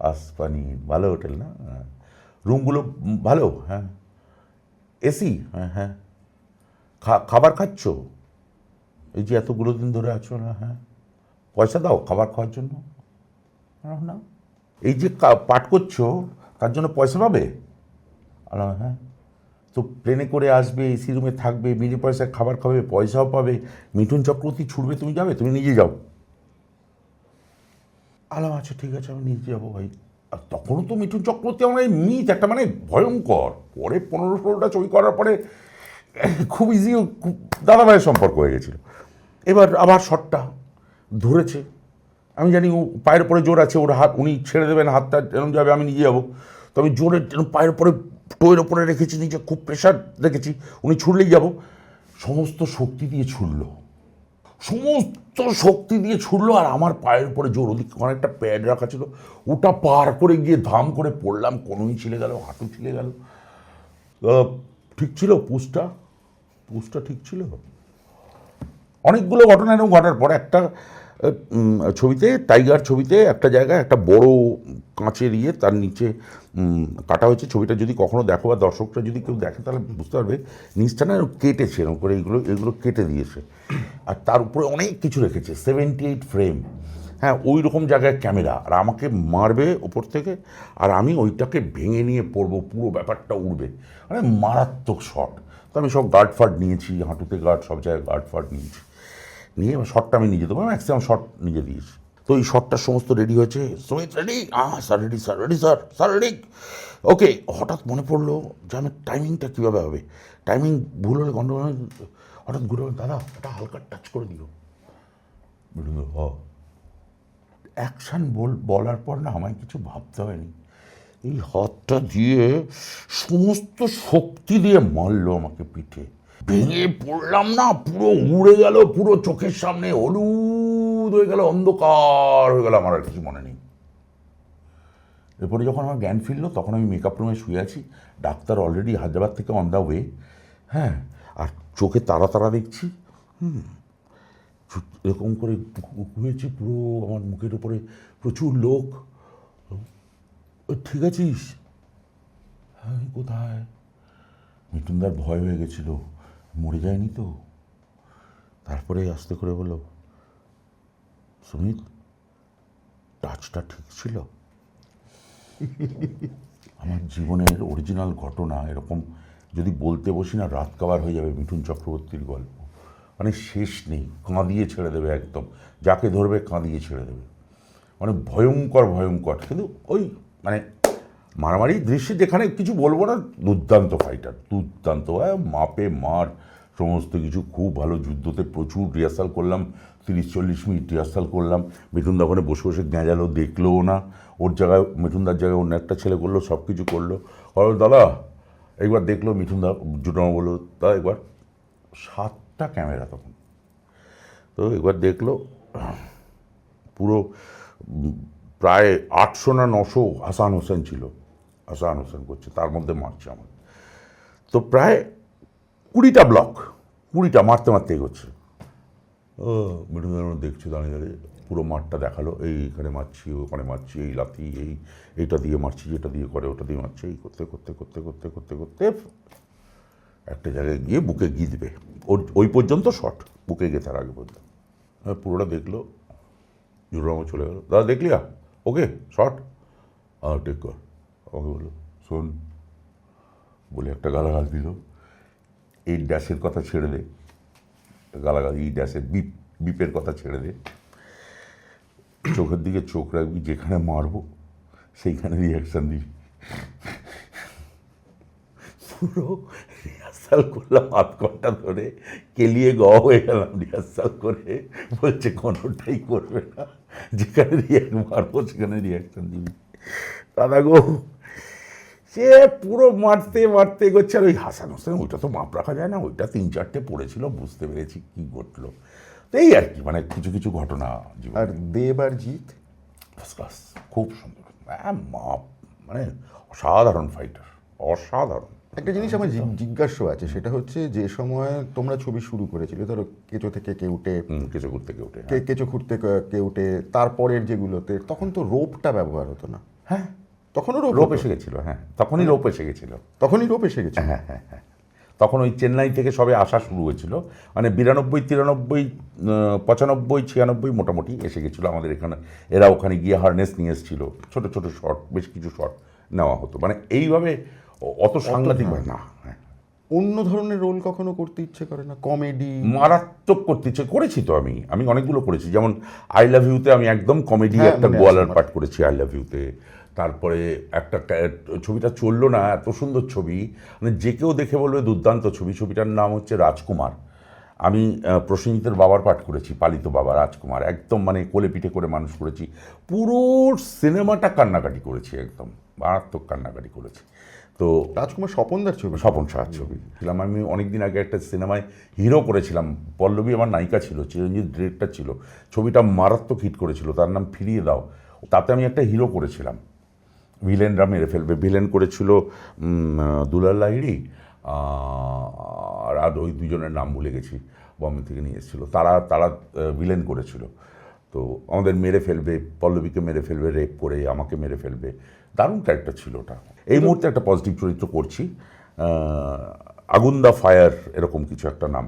আসপানি ইন, ভালো হোটেল না? হ্যাঁ, রুমগুলো ভালো, হ্যাঁ, এসি, হ্যাঁ হ্যাঁ, খাবার খাচ্ছ, এই যে এতগুলো দিন ধরে আছো না, হ্যাঁ, পয়সা দাও খাবার খাওয়ার জন্য না, এই যে পাঠ করছো তার জন্য পয়সা পাবে? আলাম হ্যাঁ, তো প্লেনে করে আসবে, এসি রুমে থাকবে, বিনে পয়সায় খাবার খাবে, পয়সাও পাবে, মিঠুন চক্রবর্তী ছুটবে, তুমি যাবে? তুমি নিজে যাও। আলাম আচ্ছা ঠিক আছে, আমি নিজে যাবো ভাই। আর তখনও তো মিঠুন চক্রবর্তী আমার এই মিথ একটা মানে ভয়ঙ্কর, পরে 15-16টা ছবি করার পরে খুব ইজি, খুব দাদাভাইয়ের সম্পর্ক হয়ে গেছিলো। এবার আবার শটটা ধরেছে, আমি জানি ও পায়ের উপরে জোর আছে, ওর হাত উনি ছেড়ে দেবেন, হাতটা এরকম যাবে, আমি নিজে যাবো। তো আমি জোরে পায়ের উপরে টোয়ের ওপরে রেখেছি, নিজে খুব প্রেশার রেখেছি, উনি ছুটলেই যাব। সমস্ত শক্তি দিয়ে ছুটলো, সমস্ত শক্তি দিয়ে ছুটলো, আর আমার পায়ের উপরে জোর, ওদিকে অনেকটা প্যাড রাখা ছিল, ওটা পার করে গিয়ে ধাম করে পড়লাম, কোনোই ছিলে গেল, হাঁটু ছিলে গেল। ঠিক ছিল পুষটা ঠিক ছিল। অনেকগুলো ঘটনা এরকম ঘটার পর একটা ছবিতে, টাইগার ছবিতে একটা জায়গায় একটা বড় কাঁচের ইয়ে, তার নিচে কাটা হয়েছে। ছবিটা যদি কখনো দেখো বা দর্শকরা যদি কেউ দেখে তাহলে বুঝতে পারবে নিচটা না কেটেছে, এরকম করে এগুলো কেটে দিয়েছে, আর তার উপরে অনেক কিছু রেখেছে, 78 ফ্রেম, হ্যাঁ ওই রকম জায়গায় ক্যামেরা, আর আমাকে মারবে ওপর থেকে, আর আমি ওইটাকে ভেঙে নিয়ে পড়বো, পুরো ব্যাপারটা উড়বে, মানে মারাত্মক শট। তো আমি সব গার্ড ফার্ড নিয়েছি, হাঁটুতে গার্ড, সব জায়গায় গার্ড ফার্ড নিয়েছি, নিয়ে শটটা আমি নিজে দেবো, ম্যাক্সিমাম শট নিজে দিয়েছি। তো এই শটটার সমস্ত রেডি হয়েছে, Sumit ready, sir ready, sir ready, sir ready, okay. হঠাৎ মনে পড়লো যে আমার টাইমিংটা কীভাবে হবে, টাইমিং ভুল হলে গন্ডগোল, হঠাৎ ঘুরে দাদা এটা হালকা টাচ করে দিও, অ্যাকশান বলার পর না আমায় কিছু ভাবতে হয়নি, এই হাতটা দিয়ে সমস্ত শক্তি দিয়ে মারলো আমাকে পিঠে, ভেঙে পড়লাম না, পুরো উড়ে গেল, পুরো চোখের সামনে হলুদ হয়ে গেল, অন্ধকার হয়ে গেল, আমার আর কিছু মনে নেই। এরপরে যখন আমার জ্ঞান ফিরলো তখন আমি মেকআপ রুমে শুয়ে আছি, ডাক্তার অলরেডি হায়দ্রাবাদ থেকে অন দ্য ওয়ে, হ্যাঁ, আর চোখে তারা তারা দেখছি, এরকম করে হয়েছে, পুরো আমার মুখের উপরে প্রচুর লোক, ঠিক আছিস? হ্যাঁ, কোথায়? মিঠুনদার ভয় হয়ে গেছিল, মরে যায়নি তো? তারপরে আস্তে করে বলল, সুমিত টাচটা ঠিক ছিল। আমার জীবনের অরিজিনাল ঘটনা এরকম যদি বলতে বসি না, রাত কাবার হয়ে যাবে। মিঠুন চক্রবর্তীর গল্প মানে শেষ নেই, কাঁদিয়ে ছেড়ে দেবে একদম, যাকে ধরবে কাঁদিয়ে ছেড়ে দেবে, মানে ভয়ঙ্কর ভয়ঙ্কর। কিন্তু ওই মানে মারামারি দৃশ্যে যেখানে কিছু বলবো না, দুর্দান্ত ফাইটার, দুর্দান্ত, মাপে মার, সমস্ত কিছু খুব ভালো। যুদ্ধতে প্রচুর রিহার্সাল করলাম, 30-40 মিনিট রিহার্সাল করলাম। মিঠুনদা ওখানে বসে বসে গেঁজালো, দেখলোও না, ওর জায়গায় মিঠুনদার জায়গায় অন্য একটা ছেলে করলো, সব কিছু করলো। দাদা একবার দেখলো, মিঠুনদা জুটামা বললো, দাদা একবার, 7টা ক্যামেরা তখন, তো একবার দেখলো, পুরো প্রায় 800 না 900 হাসান হোসেন ছিল, হাসান হোসেন করছে, তার মধ্যে মারছে আমার, তো প্রায় 20টা ব্লক, 20টা মারতে মারতে এগোচ্ছে। মিঠুন দেখছি দাঁড়িয়ে দাঁড়িয়ে, পুরো মাঠটা দেখালো, এইখানে মারছি, ওখানে মারছি, এই লাথি, এইটা দিয়ে মারছি, যেটা দিয়ে করে ওটা দিয়ে মারছি, এই করতে করতে করতে করতে করতে করতে একটা জায়গায় গিয়ে বুকে গিঁথবে, ওই পর্যন্ত শট, বুকে গেঁথার আগে পর্যন্ত। পুরোটা দেখলো, জুড়ামো চলে গেল, দাদা দেখলি ওকে শট, টেক কর। আমাকে বললো, শোন, বলে একটা গালাগাল দিল, এই ড্যাশের কথা ছেড়ে দে, গালাগাল, এই ড্যাশের বিপের কথা ছেড়ে দে, চোখের দিকে চোখ রাখবি, যেখানে মারবো সেইখানে রিয়াকশান দিবি। পুরো রিহার্সাল করলাম 8 ঘন্টা ধরে, কেলিয়ে গ হয়ে গেলাম রিহার্সাল করে। বলছে কোনোটাই করবে না, যেখানে মারবো সেখানে রিয়াকশান দিবি। দাদা গো, সে পুরো মারতে মারতে এগোচ্ছে, আর ওই হাসান হোসেন ওইটা তো মাপ রাখা যায় না, ওইটা 3-4টে পড়েছিল, বুঝতে পেরেছি কী ঘটলো। তো এই আর কি, মানে কিছু কিছু ঘটনা জীবন। আর দেব আর জিৎ ফার্স্ট ক্লাস, খুব সুন্দর, মাপ, মানে অসাধারণ ফাইটার, অসাধারণ। একটা জিনিস আমার জিজ্ঞাস্য আছে, সেটা হচ্ছে যে সময় তোমরা ছবি শুরু করেছিলে, ধরো কেঁচো থেকে কেউটে, কেঁচো ঘুরতে কেউটে, কেঁচো খুঁড়তে কেউটে, তারপরের যেগুলোতে তখন তো রোপটা ব্যবহার হতো না। হ্যাঁ, তখনও রোপ এসে গেছিলো, হ্যাঁ তখনই রোপ এসে গেছিলো, তখনই রোপ এসে গেছে। হ্যাঁ হ্যাঁ হ্যাঁ, তখন ওই চেন্নাই থেকে সবে আসা শুরু হয়েছিল, মানে 92, 93, 95, 96 মোটামুটি এসে গেছিলো আমাদের এখানে। এরা ওখানে গিয়ে হারনেস নিয়ে এসেছিলো, ছোটো ছোটো শট, বেশ কিছু শট নেওয়া হতো, মানে এইভাবে অত সাংঘাতিক না। হ্যাঁ, অন্য ধরনের রোল কখনো করতে ইচ্ছে করে না? কমেডি? মারাত্মক করতে ইচ্ছে করেছি তো আমি অনেকগুলো করেছি, যেমন আই লাভ ইউতে আমি একদম কমেডি হ্যাঁ, একটা মনে আছে গোয়ালার আমার। পাঠ করেছি আই লাভ ইউতে। তারপরে একটা ছবিটা চললো না, এত সুন্দর ছবি, মানে যে কেউ দেখে বলবে দুর্দান্ত ছবি। ছবিটার নাম হচ্ছে রাজকুমার। আমি প্রসেনজিতের বাবার পাঠ করেছি, পালিত বাবা রাজকুমার, একদম মানে কোলে পিঠে করে মানুষ করেছি। পুরো সিনেমাটা কান্নাকাটি করেছি, একদম মারাত্মক কান্নাকাটি করেছি। তো রাজকুমার স্বপনদার ছবি? স্বপন সাহার ছবি ছিলাম আমি অনেকদিন আগে, একটা সিনেমায় হিরো করেছিলাম, পল্লবী আমার নায়িকা ছিল, চিরঞ্জিত ডিরেক্টর ছিল। ছবিটা মারাত্মক হিট করেছিল, তার নাম ফিরিয়ে দাও। তাতে আমি একটা হিরো করেছিলাম, ভিলেনরা মেরে ফেলবে। ভিলেন করেছিল দুলাল লাহিড়ী, আর ওই দুজনের নাম ভুলে গেছি, বম্বে থেকে নিয়ে এসেছিলো, তারা ভিলেন করেছিল। তো আমাদের মেরে ফেলবে, পল্লবীকে মেরে ফেলবে, রেপ করে আমাকে মেরে ফেলবে। দারুণ ক্যারেক্টার ছিল ওটা। এই মুহূর্তে একটা পজিটিভ চরিত্র করছি, আগুন দা ফায়ার এরকম কিছু একটা নাম,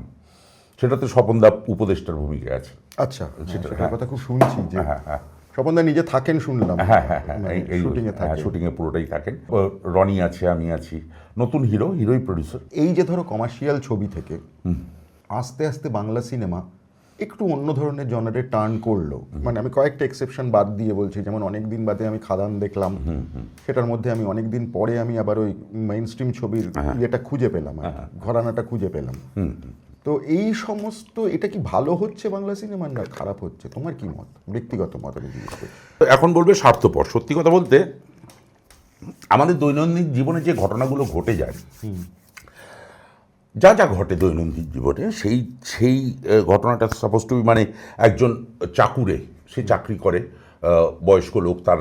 সেটাতে স্বপনদা উপদেষ্টার ভূমিকায় আছে। আচ্ছা, সেটার কথা খুব শুনছি যে হ্যাঁ, স্বপনদা নিজে থাকেন শুনলাম। হ্যাঁ, শুটিংয়ে থাকে। শুটিংয়ে পুরোটাই থাকেন। রনি আছে, আমি আছি, নতুন হিরোই প্রডিউসার। এই যে ধরো কমার্শিয়াল ছবি থেকে আস্তে আস্তে বাংলা সিনেমা একটু অন্য ধরনের জনারে টার্ন করলো, মানে আমি কয়েকটা এক্সেপশন বাদ দিয়ে বলছি, যেমন অনেক দিন বাদে আমি খাদান দেখলাম, সেটার মধ্যে আমি অনেক দিন পরে আমি আবার ওই মেইন স্ট্রিম ছবির ইয়েটা খুঁজে পেলাম, আর কি, ঘরানাটা খুঁজে পেলাম। তো এই সমস্ত, এটা কি ভালো হচ্ছে বাংলা সিনেমার, না খারাপ হচ্ছে? তোমার কি মত, ব্যক্তিগত মত আমি জিজ্ঞেস করছি। এখন বলবে স্বার্থপর। সত্যি কথা বলতে, আমাদের দৈনন্দিন জীবনে যে ঘটনাগুলো ঘটে যায়, যা যা ঘটে দৈনন্দিন জীবনে, সেই ঘটনাটা সাপোজ টু বি, মানে একজন চাকুরে, সে চাকরি করে, বয়স্ক লোক, তার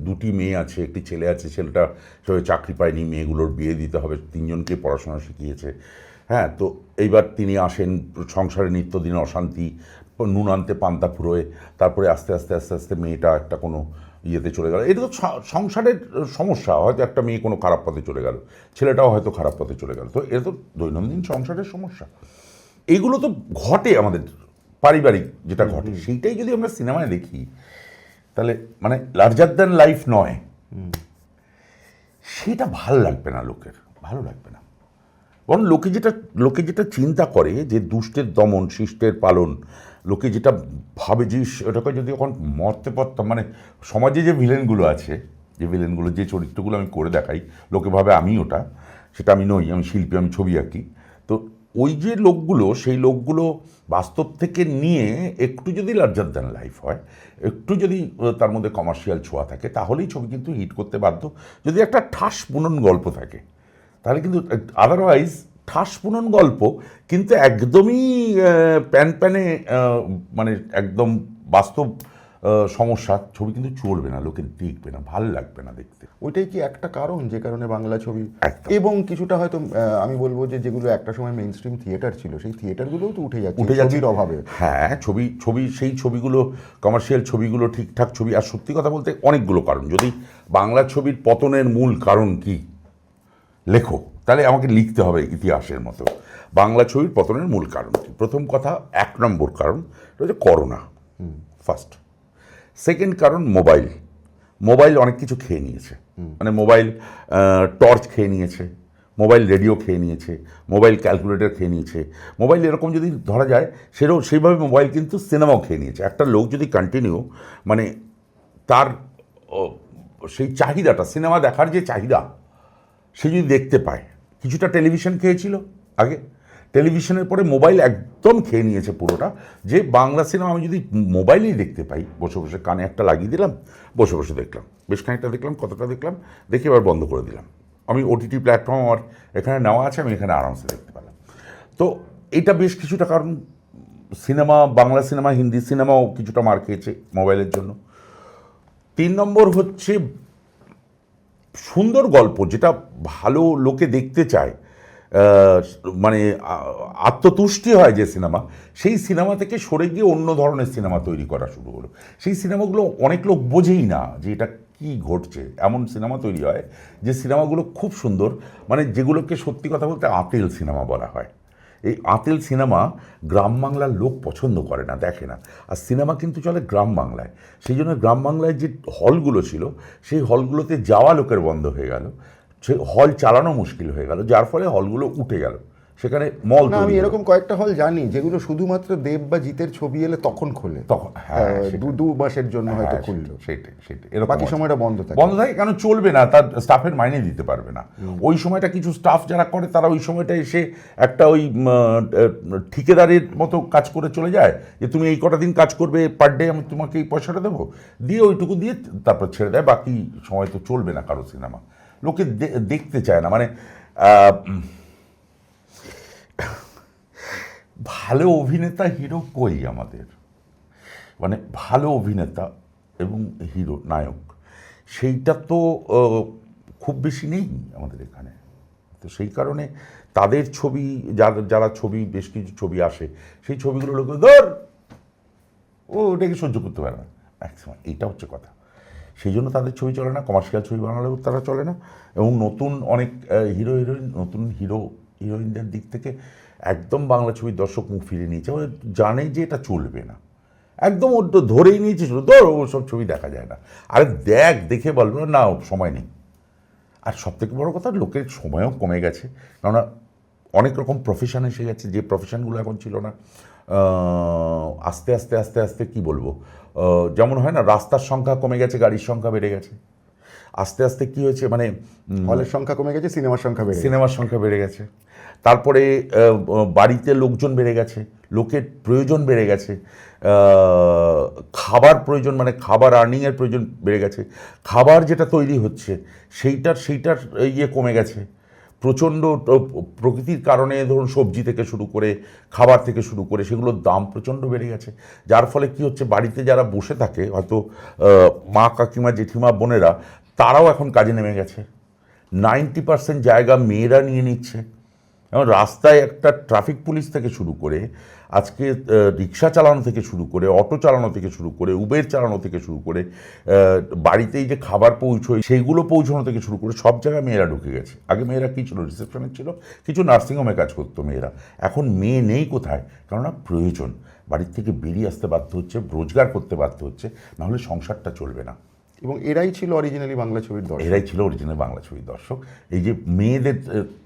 দুটি মেয়ে আছে, একটি ছেলে আছে, ছেলেটা সে চাকরি পায়নি, মেয়েগুলোর বিয়ে দিতে হবে, তিনজনকে পড়াশোনা শিখিয়েছে। হ্যাঁ, তো এইবার তিনি আসেন, সংসারে নিত্যদিন অশান্তি, নুন আনতে পান্তা ফুরোয়, তারপরে আস্তে আস্তে আস্তে আস্তে মেয়েটা একটা কোনো ইয়েতে চলে গেল। এটা তো সংসারের সমস্যা, হয়তো একটা মেয়ে কোনো খারাপ পথে চলে গেল, ছেলেটাও হয়তো খারাপ পথে চলে গেল, তো এটা তো দৈনন্দিন সংসারের সমস্যা। এইগুলো তো ঘটে আমাদের পারিবারিক, যেটা ঘটে সেইটাই যদি আমরা সিনেমায় দেখি, তাহলে মানে লার্জার দ্যান লাইফ নয়, সেটা ভালো লাগবে না, লোকের ভালো লাগবে না। বরং লোকে যেটা চিন্তা করে যে দুষ্টের দমন, শিষ্টের পালন, লোকে যেটা ভাবে যে ওটাকে যদি এখন মরতে পারতাম, মানে সমাজে যে ভিলেনগুলো আছে, যে চরিত্রগুলো আমি করে দেখাই, লোকে ভাবে আমি ওটা, সেটা আমি নই, আমি শিল্পী, আমি ছবি আঁকি। তো ওই যে লোকগুলো, সেই লোকগুলো বাস্তব থেকে নিয়ে একটু যদি লার্জার দ্যান লাইফ হয়, একটু যদি তার মধ্যে কমার্শিয়াল ছোঁয়া থাকে, তাহলেই ছবি কিন্তু হিট করতে বাধ্য। যদি একটা ঠাস বুনন গল্প থাকে, তাহলে কিন্তু, আদারওয়াইজ ঠাস পুনন গল্প কিন্তু একদমই প্যানে মানে একদম বাস্তব সমস্যা, ছবি কিন্তু চলবে না, লোকে দেখবে না, ভালো লাগবে না দেখতে। ওইটাই কি একটা কারণ যে কারণে বাংলা ছবি, একদম। এবং কিছুটা হয়তো আমি বলবো যে যেগুলো একটা সময় মেইন স্ট্রিম থিয়েটার ছিল, সেই থিয়েটারগুলোও তো উঠে যাচ্ছে ছবির অভাবে। হ্যাঁ, সেই ছবিগুলো, কমার্শিয়াল ছবিগুলো, ঠিকঠাক ছবি। আর সত্যি কথা বলতে অনেকগুলো কারণ। যদি বাংলা ছবির পতনের মূল কারণ কি লেখো, তাহলে আমাকে লিখতে হবে ইতিহাসের মতো। বাংলা ছবির পতনের মূল কারণ কি? প্রথম কথা, 1 নম্বর কারণ হচ্ছে করোনা, ফার্স্ট। সেকেন্ড কারণ মোবাইল অনেক কিছু খেয়ে নিয়েছে, মানে মোবাইল টর্চ খেয়ে নিয়েছে, মোবাইল রেডিও খেয়ে নিয়েছে, মোবাইল ক্যালকুলেটর খেয়ে নিয়েছে, মোবাইল এরকম যদি ধরা যায়, সেইভাবে মোবাইল কিন্তু সিনেমাও খেয়ে নিয়েছে। একটা লোক যদি কন্টিনিউ, মানে তার সেই চাহিদাটা, সিনেমা দেখার যে চাহিদা, সে যদি দেখতে পায়, কিছুটা টেলিভিশন খেয়েছিল আগে, টেলিভিশনের পরে মোবাইল একদম খেয়ে নিয়েছে পুরোটা। যে বাংলা সিনেমা আমি যদি মোবাইলেই দেখতে পাই, বসে বসে কানে একটা লাগিয়ে দিলাম, বসে বসে দেখলাম, বেশ খানিকটা দেখলাম, কতটা দেখলাম, দেখে এবার বন্ধ করে দিলাম। আমি ওটিটি প্ল্যাটফর্ম আমার এখানে নেওয়া আছে, আমি এখানে আরামসে দেখতে পেলাম। তো এটা বেশ কিছুটা কারণ। সিনেমা, বাংলা সিনেমা, হিন্দি সিনেমাও কিছুটা মার খেয়েছে মোবাইলের জন্য। 3 নম্বর হচ্ছে সুন্দর গল্প, যেটা ভালো লোকে দেখতে চায়, মানে আত্মতুষ্টি হয় যে সিনেমা, সেই সিনেমা থেকে সরে গিয়ে অন্য ধরনের সিনেমা তৈরি করা শুরু হলো। সেই সিনেমাগুলো অনেক লোক বোঝেই না যে এটা কী ঘটছে, এমন সিনেমা তৈরি হয় যে সিনেমাগুলো খুব সুন্দর, মানে যেগুলোকে সত্যি কথা বলতে আঁতেল সিনেমা বলা হয়। এই আঁতেল সিনেমা গ্রাম বাংলার লোক পছন্দ করে না, দেখে না। আর সিনেমা কিন্তু চলে গ্রাম বাংলায়, সেই জন্য গ্রাম বাংলায় যে হলগুলো ছিল, সেই হলগুলোতে যাওয়া লোকের বন্ধ হয়ে গেল। সে হল চালানো মুশকিল হয়ে গেল, যার ফলে হলগুলো উঠে গেল, সেখানে মল না, আমি তৈরি হলো। এরকম কয়েকটা হল জানি যেগুলো শুধুমাত্র দেব বা জিতের ছবি এলে তখন খোলে, তখন হ্যাঁ, দু মাসের জন্য হয়তো খুললো, সেটাই এরকম বাকি আছে। সময়টা বন্ধ থাকে। বন্ধ থাকে কেন? চলবে না, তার স্টাফের মাইনে দিতে পারবে না ওই সময়টা। কিছু স্টাফ যারা করে তারা ওই সময়টা এসে একটা ওই ঠিকাদারের মতো কাজ করে চলে যায়, যে তুমি এই কটা দিন কাজ করবে, পার ডে আমি তোমাকে এই পয়সাটা দেবো, দিয়ে ওইটুকু দিয়ে তারপর ছেড়ে দেয়। বাকি সময় তো চলবে না কারো সিনেমা, লোকে দেখতে চায় না। মানে ভালো অভিনেতা হিরো কই আমাদের, মানে ভালো অভিনেতা এবং হিরো নায়ক সেইটা তো খুব বেশি নেই আমাদের এখানে। তো সেই কারণে তাদের ছবি, যারা ছবি, বেশ কিছু ছবি আসে, সেই ছবিগুলো লোক ধর ও ওটাকে সহ্য করতে পারে না ম্যাক্সিমাম, এইটা হচ্ছে কথা। সেই জন্য তাদের ছবি চলে না, কমার্শিয়াল ছবি বানালেও তারা চলে না। এবং নতুন অনেক হিরো হিরোইন, নতুন হিরোইনদের দিক থেকে একদম বাংলা ছবির দর্শক মুখ ফিরিয়ে নিয়েছে, ওরা জানে যে এটা চলবে না, একদম ওর তো ধরেই নিয়েছে, ধর ওসব ছবি দেখা যায় না। আরে দেখে বলবো না, সময় নেই। আর সবথেকে বড় কথা, লোকের সময়ও কমে গেছে, কেননা অনেক রকম প্রফেশন এসে গেছে, যে প্রফেশনগুলো এখন ছিল না। আস্তে আস্তে আস্তে আস্তে কি বলবো, যেমন হয় না, রাস্তার সংখ্যা কমে গেছে, গাড়ির সংখ্যা বেড়ে গেছে। আস্তে আস্তে কি হয়েছে, মানে হলের সংখ্যা কমে গেছে, সিনেমার সংখ্যা বেড়ে গেছে। সিনেমার সংখ্যা বেড়ে গেছে। তারপরে বাড়িতে লোকজন বেড়ে গেছে, লোকের প্রয়োজন বেড়ে গেছে, খাবার প্রয়োজন, মানে খাবার আর্নিংয়ের প্রয়োজন বেড়ে গেছে। খাবার যেটা তৈরি হচ্ছে সেইটার ইয়ে কমে গেছে প্রচণ্ড। প্রকৃতির কারণে ধরুন সবজি থেকে শুরু করে, খাবার থেকে শুরু করে, সেগুলোর দাম প্রচণ্ড বেড়ে গেছে। যার ফলে কি হচ্ছে, বাড়িতে যারা বসে থাকে, হয়তো মা, কাকিমা, জেঠিমা, বোনেরা, তারাও এখন কাজে নেমে গেছে। 90% জায়গা মেয়েরা নিয়ে নিচ্ছে। এবং রাস্তায় একটা ট্রাফিক পুলিশ থেকে শুরু করে, আজকে রিক্সা চালানো থেকে শুরু করে, অটো চালানো থেকে শুরু করে, উবের চালানো থেকে শুরু করে, বাড়িতেই যে খাবার পৌঁছোয় সেইগুলো পৌঁছানো থেকে শুরু করে, সব জায়গায় মেয়েরা ঢুকে গেছে। আগে মেয়েরা কী ছিল, রিসেপশনে ছিল, কিছু নার্সিংহোমে কাজ করতো মেয়েরা। এখন মেয়ে নেই কোথায়, কেননা প্রয়োজন, বাড়ির থেকে বেরিয়ে আসতে বাধ্য হচ্ছে, রোজগার করতে বাধ্য হচ্ছে, নাহলে সংসারটা চলবে না। এবং এরাই ছিল অরিজিনালি বাংলা ছবির দর্শক। এরাই ছিল অরিজিনাল বাংলা ছবির দর্শক। এই যে মেয়েদের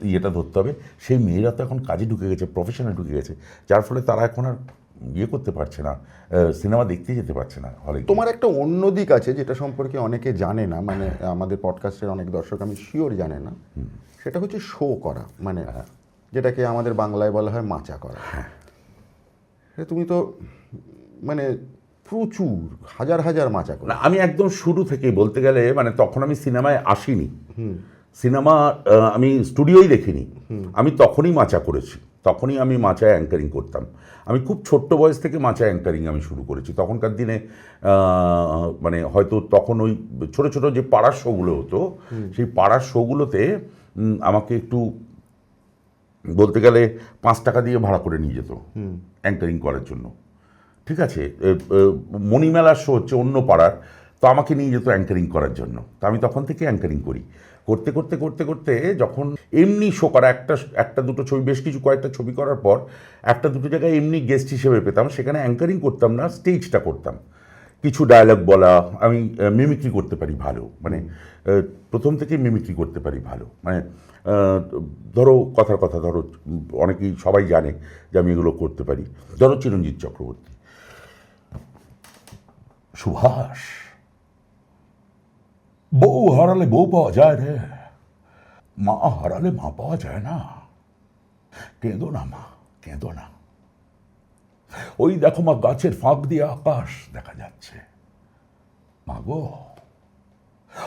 ইয়েটা ধরতে হবে, সেই মেয়েরা তো এখন কাজে ঢুকে গেছে, প্রফেশনে ঢুকে গেছে, যার ফলে তারা এখন আর ইয়ে করতে পারছে না, সিনেমা দেখতে যেতে পারছে না হলে। তোমার একটা অন্য দিক আছে যেটা সম্পর্কে অনেকে জানে না, মানে আমাদের পডকাস্টের অনেক দর্শক আমি শিওর জানে না, সেটা হচ্ছে শো করা, মানে যেটাকে আমাদের বাংলায় বলা হয় মাচা করা। তুমি তো মানে প্রচুর হাজার হাজার মাচা করো। না, আমি একদম শুরু থেকেই বলতে গেলে, মানে তখন আমি সিনেমায় আসিনি, সিনেমা আমি স্টুডিওই দেখিনি, আমি তখনই মাচা করেছি, তখনই আমি মাচায় অ্যাঙ্কারিং করতাম। আমি খুব ছোট্ট বয়স থেকে মাচা অ্যাঙ্কারিং আমি শুরু করেছি। তখনকার দিনে মানে হয়তো তখন ওই ছোটো ছোটো যে পাড়ার শোগুলো হতো, সেই পাড়ার শোগুলোতে আমাকে একটু বলতে গেলে 5 টাকা দিয়ে ভাড়া করে নিয়ে যেত অ্যাঙ্কারিং করার জন্য। ঠিক আছে, মণিমেলার শো হচ্ছে অন্য পাড়ার, তো আমাকে নিয়ে যেত অ্যাঙ্কারিং করার জন্য। তো আমি তখন থেকে অ্যাঙ্কারিং করি, করতে করতে করতে করতে যখন এমনি শো করা, একটা দুটো ছবি, বেশ কিছু কয়েকটা ছবি করার পর একটা দুটো জায়গায় এমনি গেস্ট হিসেবে পেতাম, সেখানে অ্যাঙ্কারিং করতাম না, স্টেজটা করতাম। কিছু ডায়লগ বলা, আমি মিমিক্রি করতে পারি ভালো, মানে প্রথম থেকে মিমিক্রি করতে পারি ভালো, মানে ধরো কথার কথা, ধরো অনেকেই সবাই জানে যে আমি এগুলো করতে পারি। ধরো চিরঞ্জিত চক্রবর্তী, সুভাষ, বউ হারালে বউ পাওয়া যায় রে, মা হারালে মা পাওয়া যায় না, কেঁদো না মা, কেঁদো না, ওই দেখো মা গাছের ফাঁক দিয়ে আকাশ দেখা যাচ্ছে, মা গো,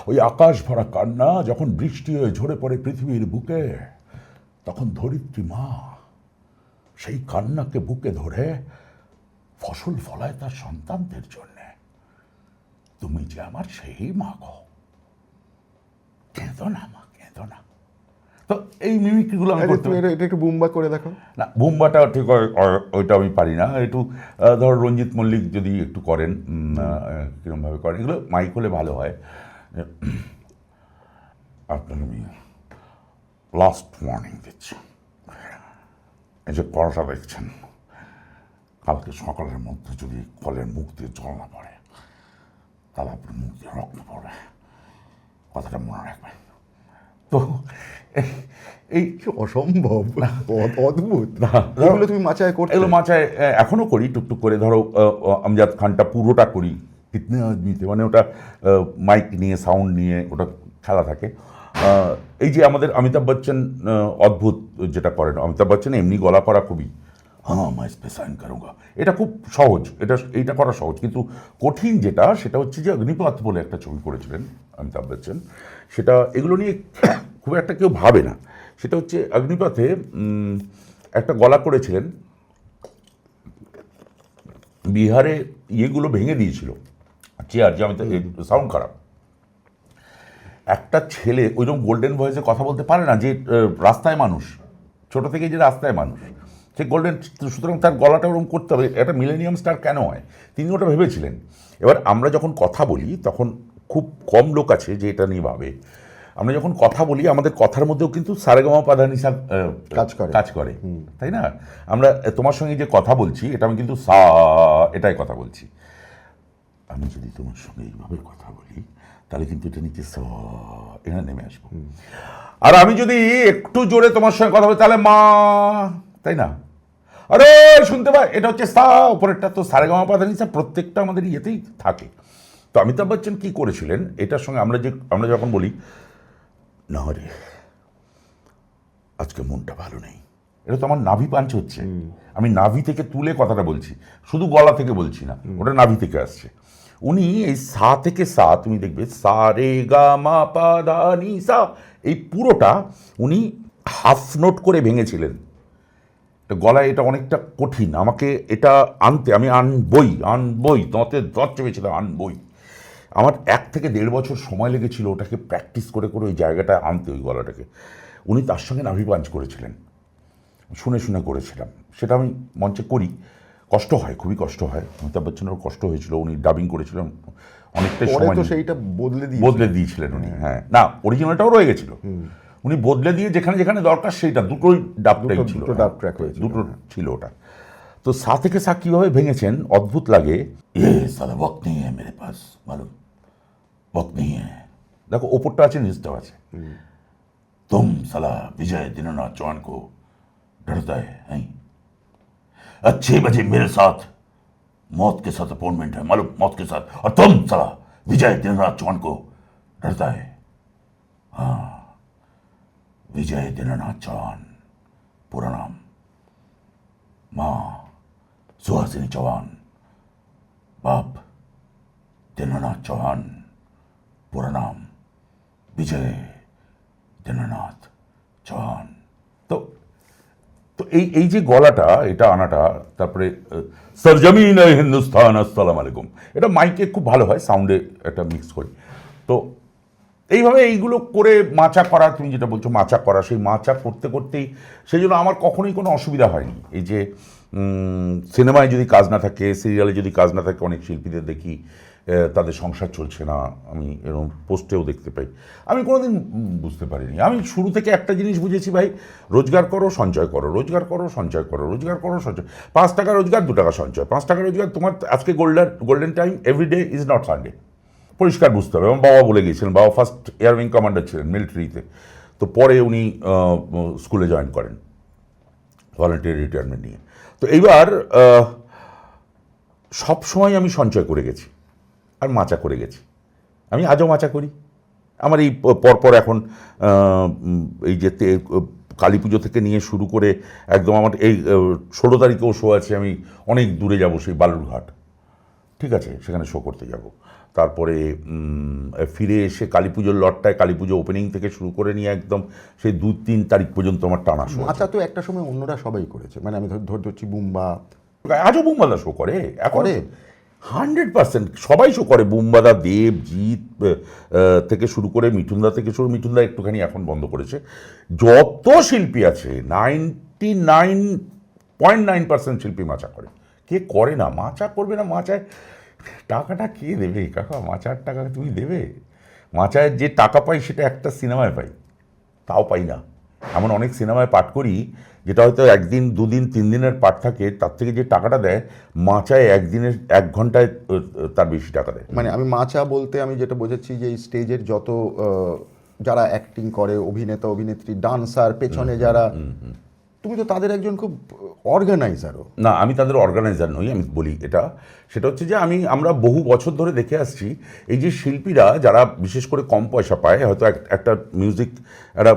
ওই আকাশ ভরা কান্না যখন বৃষ্টি হয়ে ঝরে পড়ে পৃথিবীর বুকে, তখন ধরিত্রী মা সেই কান্নাকে বুকে ধরে ফসল ফলায় তার সন্তানদের জন্য। তুমি যে আমার সেই মা গো, কেঁদো না মা, কেঁদো না। তো এই মিমিক্রিগুলো আমি করতে পারি। এটা একটু বুম্বা করে দেখো না, বুম্বাটা ঠিক ওইটা আমি পারি না। একটু ধরো রঞ্জিত মল্লিক যদি একটু করেন, কীরকমভাবে করেন, এগুলো মাইক হলে ভালো হয়। আপনাকে আমি লাস্ট ওয়ার্নিং দিচ্ছি, এই যে কলটা দেখছেন, কালকে সকালের মধ্যে যদি কলের মুখ দিয়ে জল না পড়ে, তাহলে আপনার মুখ দিয়ে রক্ত পড়বে, কথাটা মনে রাখবেন। তো এই কি অসম্ভব, অদ্ভুত। এগুলো তুমি মাচায় করতে? এগুলো মাচায় এখনও করি টুকটুক করে। ধরো আমজাদ খানটা পুরোটা করি, কিতনে আদমিতে, মানে ওটা মাইক নিয়ে সাউন্ড নিয়ে ওটা খেলা থাকে। এই যে আমাদের অমিতাভ বচ্চন অদ্ভুত যেটা করেন, অমিতাভ বচ্চন এমনি গলা করা খুবই, হ্যাঁ মাই স্পেসাইন করুঙ্গা, এটা খুব সহজ, এইটা করা সহজ। কিন্তু কঠিন যেটা, সেটা হচ্ছে যে অগ্নিপথ বলে একটা ছবি করেছিলেন অমিতাভ বচ্চন, সেটা এগুলো নিয়ে খুব একটা কেউ ভাবে না। সেটা হচ্ছে অগ্নিপথে একটা গলা করেছিলেন, বিহারে ইয়েগুলো ভেঙে দিয়েছিল চেয়ার, যে আমি সাউন্ড খারাপ। একটা ছেলে ওইরকম গোল্ডেন ভয়েসে কথা বলতে পারে না, যে রাস্তায় মানুষ, ছোট থেকে যে রাস্তায় মানুষ, সে গোল্ডেন, সুতরাং তার গলাটা ওরকম করতে হবে। একটা মিলেনিয়াম স্টার কেন হয়, তিনি ওটা ভেবেছিলেন। এবার আমরা যখন কথা বলি তখন খুব কম লোক আছে যে এটা নিয়ে ভাবে। আমরা যখন কথা বলি আমাদের কথার মধ্যেও কিন্তু সারেগামা পাধানিসা কাজ করে, তাই না? আমরা তোমার সঙ্গে যে কথা বলছি, এটা আমি কিন্তু সা এটাই কথা বলছি। আমি যদি তোমার সঙ্গে এইভাবে কথা বলি তাহলে কিন্তু এটা নিচে স এখানে নেমে আসবো। আর আমি যদি একটু জোরে তোমার সঙ্গে কথা বলি তাহলে মা, তাই না? আরে শুনতে পাই, এটা হচ্ছে সা, উপরেরটা তো সারেগামা পাধানিসা, প্রত্যেকটা আমাদের ইয়েতেই থাকে। তো অমিতাভ বচ্চন কী করেছিলেন এটার সঙ্গে, আমরা যখন বলি না রে আজকে মনটা ভালো নেই, এটা তো আমার নাভি পাঞ্চ হচ্ছে, আমি নাভি থেকে তুলে কথাটা বলছি, শুধু গলা থেকে বলছি না, ওটা নাভি থেকে আসছে। উনি এই সা থেকে সা, তুমি দেখবে সা রে গা মা পা ধা নি সা, এই পুরোটা উনি হাফ নোট করে ভেঙেছিলেন। গলায় এটা অনেকটা কঠিন, আমাকে এটা আনতে, আমি আনবই তোমাতে দর চেপেছিলাম, আনবই। আমার 1 থেকে 1.5 বছর সময় লেগেছিল ওটাকে প্র্যাকটিস করে করে ওই জায়গাটা আনতে, ওই গলাটাকে। উনি তার সঙ্গে নাভি পাঞ্চ করেছিলেন, শুনে শুনে করেছিলাম। সেটা আমি মঞ্চে করি, কষ্ট হয়, খুবই কষ্ট হয়। অমিতাভ বচ্চনেরও কষ্ট হয়েছিল, উনি ডাবিং করেছিলেন অনেকটাই সময়, তো সেইটা বদলে দিয়েছিলেন উনি। হ্যাঁ, না অরিজিনালটাও রয়ে গেছিল, উনি বদলে দিয়ে যেখানে যেখানে দরকার সেইটা, দুটোই ডাবটাই ছিল, দুটো ছিল ওটা। তো সা থেকে সা কীভাবে ভেঙেছেন অদ্ভুত লাগে। এ সালা ওয়াক্ত নেই হ্যায় মেরে পাস, মালুম ওয়াক্ত নেই হ্যায়, দেখো ওপরটা আছে নিচটাও আছে। तुम साला विजय दीनानाथ चौहान को डरता है, हैं? 6 बजे मेरे साथ मौत के साथ अपॉइंटमेंट है, मालूम, मौत के साथ, और तुम साला विजय दीनानाथ चौहान को डरता है। हाँ, विजय दीनानाथ चौहान पूरा नाम, माँ सुहासिनी चौहान, बाप दीनानाथ चौहान, पूरा नाम विजय দীনানাথ চৌহান। তো তো এই যে গলাটা, এটা আনাটা, তারপরে সরজমিন হিন্দুস্তান আসসালাম আলাইকুম, এটা মাইকে খুব ভালো হয়, সাউন্ডে একটা মিক্স করি। তো এইভাবে এইগুলো করে মাচা করা, তুমি যেটা বলছো মাচা করা, সেই মাচা করতে করতেই, সেই জন্য আমার কখনোই কোনো অসুবিধা হয়নি। এই যে সিনেমায় যদি কাজ না থাকে, সিরিয়ালে যদি কাজ না থাকে, অনেক শিল্পীদের দেখি তাদের সংসার চলছে না, আমি এরকম পোস্টেও দেখতে পাই। আমি কোনোদিন বুঝতে পারিনি। আমি শুরু থেকে একটা জিনিস বুঝেছি, ভাই রোজগার করো সঞ্চয় করো, রোজগার করো সঞ্চয় করো, রোজগার করো সঞ্চয়। 5 টাকা রোজগার, 2 টাকা সঞ্চয়, 5 টাকা রোজগার। তোমার আজকে golden time, everyday is not Sunday, পরিষ্কার বুঝতে হবে। আমার বাবা বলে গিয়েছিলেন, বাবা ফার্স্ট এয়ার উইং কমান্ডার ছিলেন মিলিটারিতে, তো পরে উনি স্কুলে জয়েন করেন ভলান্টিয়ার রিটায়ারমেন্ট নিয়ে। তো এইবার সব সময় আমি সঞ্চয় করে গেছি আর মাচা করে গেছি, আমি আজও মাচা করি। আমার এই পরপর এখন এই যে কালী পুজো থেকে নিয়ে শুরু করে একদম আমার এই 16 তারিখেও শো আছে, আমি অনেক দূরে যাব, সেই বালুরঘাট, ঠিক আছে, সেখানে শো করতে যাব। তারপরে ফিরে এসে কালী পুজোর লটটায়, কালী পুজো ওপেনিং থেকে শুরু করে নিয়ে একদম সেই 2-3 তারিখ পর্যন্ত আমার টানা শো। মাচা তো একটা সময় অন্যরা সবাই করেছে, মানে আমি ধরছি বুম্বা, আজও বুম্বাদা শো করে, এখন 100% সবাই শো করে। বুম্বাদা, দেবজিৎ থেকে শুরু করে মিঠুনদা থেকে শুরু, মিঠুনদা একটুখানি এখন বন্ধ করেছে। যত শিল্পী আছে 99.9% শিল্পী মাচা করে। কে করে না? মাচা করবে না? মাচায় টাকাটা কে দেবে কাকা? মাচার টাকা তুমি দেবে? মাচায় যে টাকা পাই সেটা একটা সিনেমায় পাই, তাও পাই না। এমন অনেক সিনেমায় পাঠ করি যেটা হয়তো 1 দিন 2 দিন 3 দিনের পাঠ থাকে, তার থেকে যে টাকাটা দেয় মাচায় 1 ঘন্টায় তার বেশি টাকা দেয়। মানে আমি মাচা বলতে আমি যেটা বোঝাচ্ছি যে স্টেজের যত যারা অ্যাক্টিং করে, অভিনেতা অভিনেত্রী, ডান্সার, পেছনে যারা, তুমি তো তাদের একজন খুব অর্গানাইজারও। না, আমি তাদের অর্গানাইজার নই, আমি বলি এটা, সেটা হচ্ছে যে আমরা বহু বছর ধরে দেখে আসছি এই যে শিল্পীরা যারা বিশেষ করে কম পয়সা পায়, হয়তো একটা মিউজিক, একটা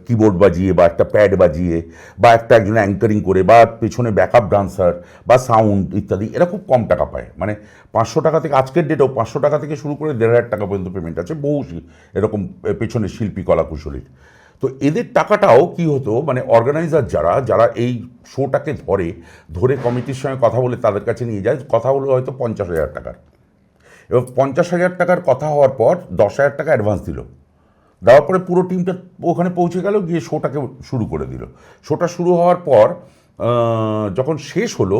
কিবোর্ড বাজিয়ে বা একটা প্যাড বাজিয়ে বা একজন অ্যাঙ্কারিং করে বা পেছনে ব্যাকআপ ডান্সার বা সাউন্ড ইত্যাদি, এরা খুব কম টাকা পায়। মানে 500 টাকা থেকে, আজকের ডেটেও 500 টাকা থেকে শুরু করে 1,500 টাকা পর্যন্ত পেমেন্ট আছে বহু এরকম পেছনে শিল্পী কলাকুশলীর। তো এদের টাকাটাও কি হতো, মানে অর্গানাইজার যারা এই শোটাকে ধরে কমিটির সঙ্গে কথা বলে তাদের কাছে নিয়ে যায়, কথা হলো হয়তো 50,000 টাকার। এবার 50,000 টাকার কথা হওয়ার পর 10,000 টাকা অ্যাডভান্স দিল, দেওয়ার পরে পুরো টিমটা ওখানে পৌঁছে গেল, গিয়ে শোটাকে শুরু করে দিল। শোটা শুরু হওয়ার পর যখন শেষ হলো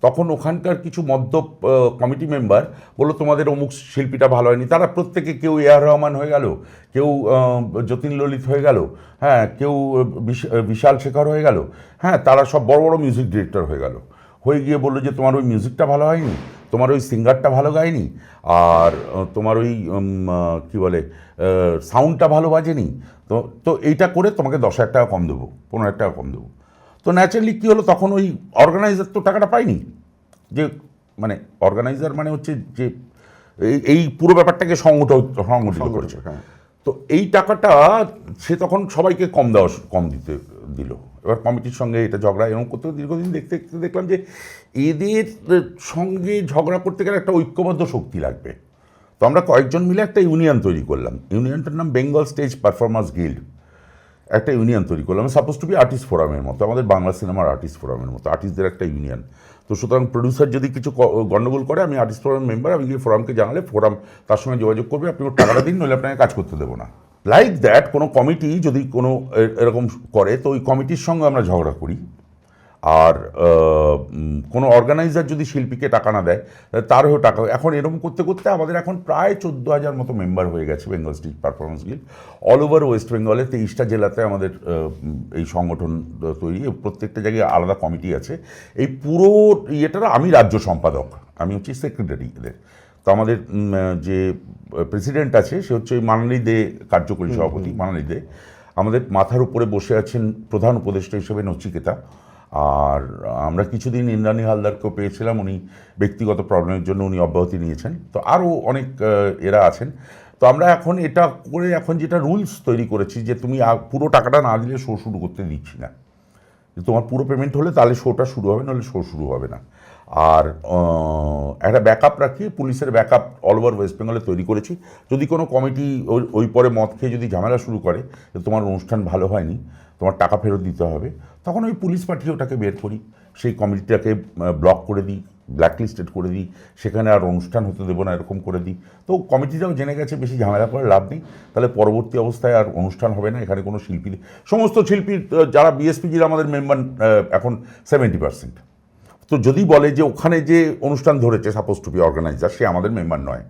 তখন ওখানকার কিছু মদ্যপ কমিটি মেম্বার বললো তোমাদের অমুক শিল্পীটা ভালো হয়নি। তারা প্রত্যেকে, কেউ এআর রহমান হয়ে গেল, কেউ যতীন ললিত হয়ে গেল, হ্যাঁ, কেউ বিশাল শেখর হয়ে গেল, হ্যাঁ, তারা সব বড় বড় মিউজিক ডিরেক্টর হয়ে গিয়ে বললো যে তোমার ওই মিউজিকটা ভালো হয়নি, তোমার ওই সিঙ্গারটা ভালো গায়নি, আর তোমার ওই কী বলে সাউন্ডটা ভালো বাজেনি, তো এইটা করে তোমাকে 10,000 টাকা কম দেবো, 15,000 টাকা কম দেবো। তো ন্যাচারালি কী হলো, তখন ওই অর্গানাইজার তো টাকাটা পায়নি, যে মানে অর্গানাইজার মানে হচ্ছে যে এই পুরো ব্যাপারটাকে সংগঠিত করেছে। তো এই টাকাটা সে তখন সবাইকে কম দিল। এবার কমিটির সঙ্গে এটা ঝগড়া এরকম করতে দীর্ঘদিন দেখতে দেখলাম যে এদের সঙ্গে ঝগড়া করতে গেলে একটা ঐক্যবদ্ধ শক্তি লাগবে। তো আমরা কয়েকজন মিলে একটা ইউনিয়ন তৈরি করলাম। ইউনিয়নটার নাম বেঙ্গল স্টেজ পারফরমেন্স গিল্ড। একটা ইউনিয়ন তৈরি করলাম, সাপোজ টু বি আর্টিস্ট ফোরামের মতো, আমাদের বাংলা সিনেমার আর্টিস্ট ফোরামের মতো, আর্টিস্টদের একটা ইউনিয়ন। তো সুতরাং প্রডিউসার যদি কিছু গণ্ডগোল করে, আমি আর্টিস্ট ফোরাম মেম্বার, আমি গিয়ে ফোরামকে জানালে ফোরাম তার সঙ্গে যোগাযোগ করবে, আপনি ওর টাকাটা দিন, নইলে আপনাকে কাজ করতে দেবো না। লাইক দ্যাট কোনো কমিটি যদি কোনো এরকম করে, তো ওই কমিটির সঙ্গে আমরা ঝগড়া করি। আর কোনো অর্গানাইজার যদি শিল্পীকে টাকা না দেয়, তারও টাকা। এখন এরকম করতে করতে আমাদের এখন প্রায় 14,000 মতো মেম্বার হয়ে গেছে Bengal stage performance guild. All over West বেঙ্গলে 23টা জেলাতে আমাদের এই সংগঠন তৈরি, প্রত্যেকটা জায়গায় আলাদা কমিটি আছে। এই পুরো ইয়েটার আমি রাজ্য সম্পাদক, আমি হচ্ছি সেক্রেটারি এদের। তো আমাদের যে প্রেসিডেন্ট আছে সে হচ্ছে মানালি দে, কার্যকরী সভাপতি মানালি দে। আমাদের মাথার উপরে বসে আছেন প্রধান উপদেষ্টা হিসেবে নচিকেতা। আর আমরা কিছুদিন ইন্দ্রাণী হালদারকেও পেয়েছিলাম, উনি ব্যক্তিগত প্রবলেমের জন্য উনি অব্যাহতি নিয়েছেন। তো আরও অনেক এরা আছেন। তো আমরা এখন এটা করে এখন যেটা রুলস তৈরি করেছি যে তুমি পুরো টাকাটা না দিলে শো শুরু করতে দিচ্ছি না, তোমার পুরো পেমেন্ট হলে তাহলে শোটা শুরু হবে, নাহলে শো শুরু হবে না। আর একটা ব্যাকআপ রাখি, পুলিশের ব্যাকআপ অল ওভার ওয়েস্ট বেঙ্গলে তৈরি করেছি। যদি কোনো কমিটি ওই পরে মদ খেয়ে যদি ঝামেলা শুরু করে যে তোমার অনুষ্ঠান ভালো হয়নি, তোমার টাকা ফেরত দিতে হবে, তখন ওই পুলিশ পাঠিয়ে ওটাকে বের করি, সেই কমিটিটাকে ব্লক করে দিই, ব্ল্যাকলিস্টেড করে দিই, সেখানে আর অনুষ্ঠান হতে দেবো না, এরকম করে দিই। তো কমিটিটাও জেনে গেছে বেশি ঝামেলা করে লাভ নেই, তাহলে পরবর্তী অবস্থায় আর অনুষ্ঠান হবে না। এখানে কোনো শিল্পী, সমস্ত শিল্পী যারা বিএসপিজির আমাদের মেম্বার এখন 70%। তো যদি বলে যে ওখানে যে অনুষ্ঠান ধরেছে সাপোজ টু বি অর্গানাইজার, সে আমাদের মেম্বার নয়।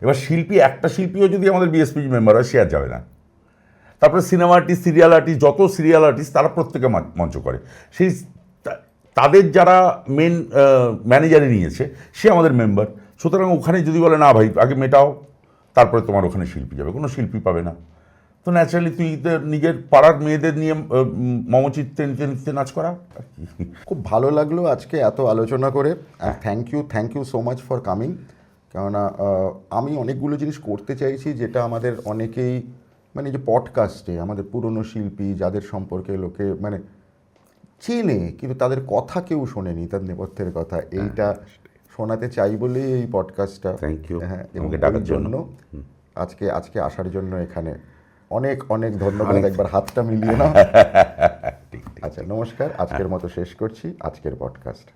এবার একটা শিল্পীও যদি আমাদের বিএসপিজি মেম্বার হয়, সে আর যাবে না। তারপরে সিনেমা আর্টিস্ট, সিরিয়াল আর্টিস্ট, যত সিরিয়াল আর্টিস্ট তারা প্রত্যেকে মঞ্চ করে, সেই তাদের যারা মেন ম্যানেজারে নিয়েছে সে আমাদের মেম্বার। সুতরাং ওখানে যদি বলে না ভাই আগে মেটাও, তারপরে তোমার ওখানে শিল্পী যাবে, কোনো শিল্পী পাবে না। তো ন্যাচারালি তুই নিজের পাড়ার মেয়েদের নিয়ে মমচিত্তে নিতে নাচ করা। খুব ভালো লাগলো আজকে এত আলোচনা করে। Thank you so much for coming. কেননা আমি অনেকগুলো জিনিস করতে চাইছি যেটা আমাদের অনেকেই, মানে যে পডকাস্টে আমাদের পুরনো শিল্পী যাদের সম্পর্কে লোকে মানে চেনে কিন্তু তাদের কথা কেউ শোনেনি, তার নেপথ্যের কথা, এইটা শোনাতে চাই বলেই এই পডকাস্টটা। থ্যাংক ইউ হ্যাঁ, আমাকে ডাকার জন্য। আজকে আসার জন্য এখানে অনেক অনেক ধন্যবাদ। একবার হাতটা মিলিয়ে নাও। আচ্ছা, নমস্কার। আজকের মতো শেষ করছি আজকের পডকাস্ট।